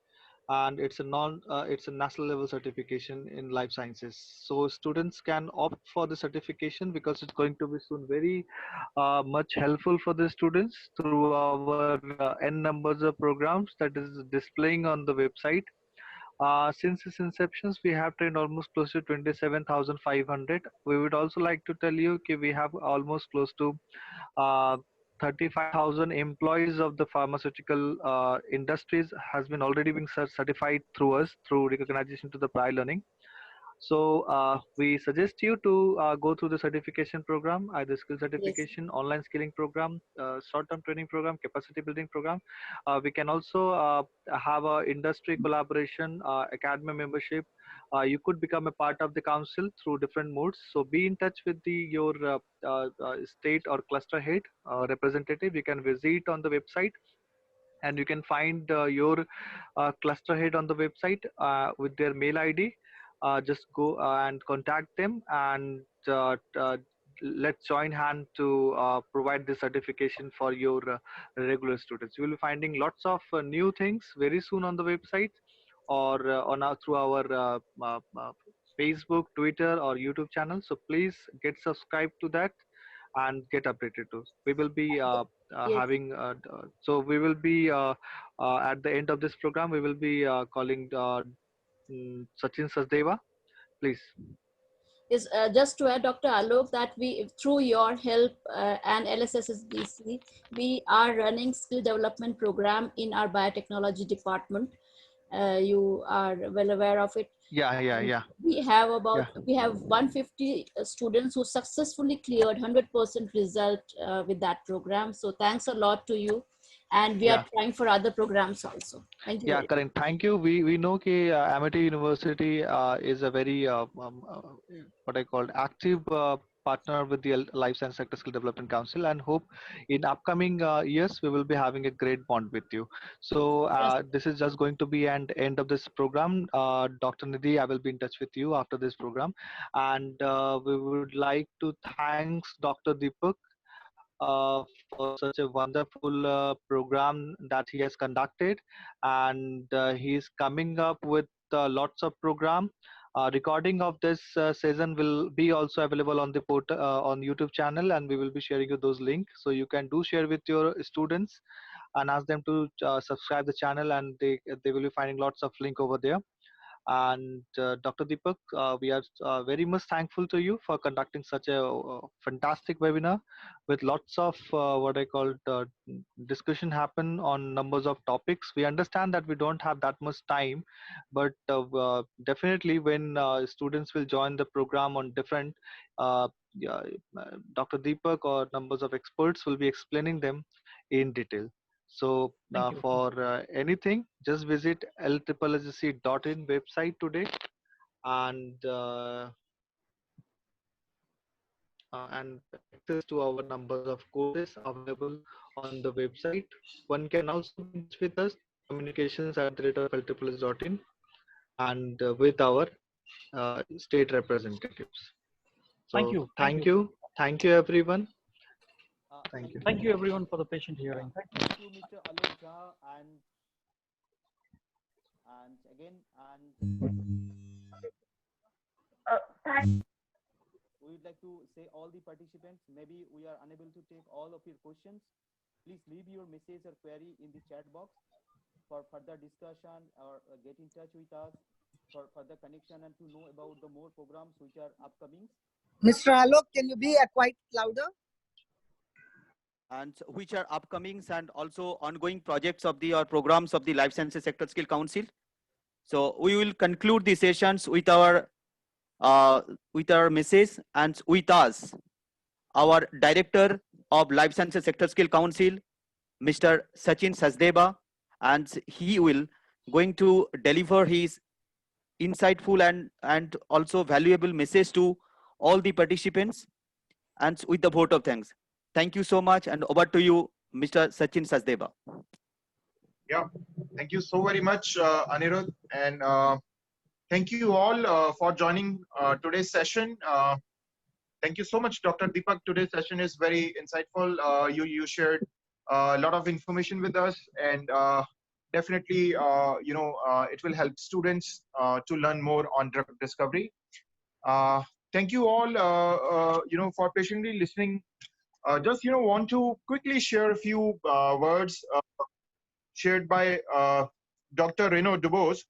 and it's a national level certification in life sciences. So students can opt for the certification because it's going to be soon very much helpful for the students through our n numbers of programs that is displaying on the website. Since its inception, we have trained almost close to 27,500. We would also like to tell you that we have almost close to uh, 35,000 employees of the pharmaceutical industries has been already being certified through us through recognition to the prior learning. So we suggest you to go through the certification program, either skill Yes. certification, online skilling program, short-term training program, capacity building program. We can also have a industry collaboration, academy membership. You could become a part of the council through different modes. So be in touch with your state or cluster head representative. You can visit on the website and you can find your cluster head on the website with their mail ID. Just go and contact them and let's join hand to provide the certification for your regular students. You will be finding lots of new things very soon on the website or through our Facebook, Twitter, or YouTube channel. So please get subscribed to that and get updated too. We will be Yes. having so we will be at the end of this program we will be calling Sachin Sachdeva, please. Is just to add, Dr. Alok, that we, through your help and LSSSDC, we are running skill development program in our biotechnology department. You are well aware of it. And we have about we have 150 students who successfully cleared 100% result with that program. So thanks a lot to you, and we are trying for other programs also. Thank you. Yeah, correct. Thank you. We know that Amity University is a very what I call active partner with the Life Science Sector Skill Development Council, and hope in upcoming years we will be having a great bond with you. So this is just going to be an end of this program. Dr. Nidhi, I will be in touch with you after this program, and we would like to thanks Dr. Deepak for such a wonderful program that he has conducted, and he is coming up with lots of program. Recording of this session will be also available on the on YouTube channel, and we will be sharing you those links, so you can do share with your students and ask them to subscribe the channel, and they will be finding lots of link over there. And Dr. Deepak, we are very much thankful to you for conducting such a fantastic webinar with lots of what I call discussion happen on numbers of topics. We understand that we don't have that much time, but definitely when students will join the program on different, yeah, Dr. Deepak or numbers of experts will be explaining them in detail. So for anything, just visit lsssc.in website today and access to our numbers of courses available on the website. One can also be in touch with us, communications@lsssc.in, and with our state representatives. So thank you everyone. Thank you. Thank you everyone for the patient hearing. Thank you, Mr. Alok Jha, and again, we would like to say all the participants, maybe we are unable to take all of your questions. Please leave your message or query in the chat box for further discussion, or get in touch with us for further connection and to know about the more programs which are upcoming. Mr. Alok, can you be quite louder? And which are upcoming and also ongoing projects of the or programs of the Life Sciences Sector Skill Council. So we will conclude the sessions with our message, and with us, our Director of Life Sciences Sector Skill Council, Mr. Sachin Sachdeva, and he will going to deliver his insightful and also valuable message to all the participants, and with the vote of thanks. Thank you so much, and over to you, Mr. Sachin Sachdeva. Yeah, thank you so very much, Anirudh, and thank you all for joining today's session. Thank you so much, Dr. Deepak. Today's session is very insightful. You shared a lot of information with us, and definitely, it will help students to learn more on drug discovery. Thank you all, for patiently listening. Just, want to quickly share a few words shared by Dr. Renaud Dubose,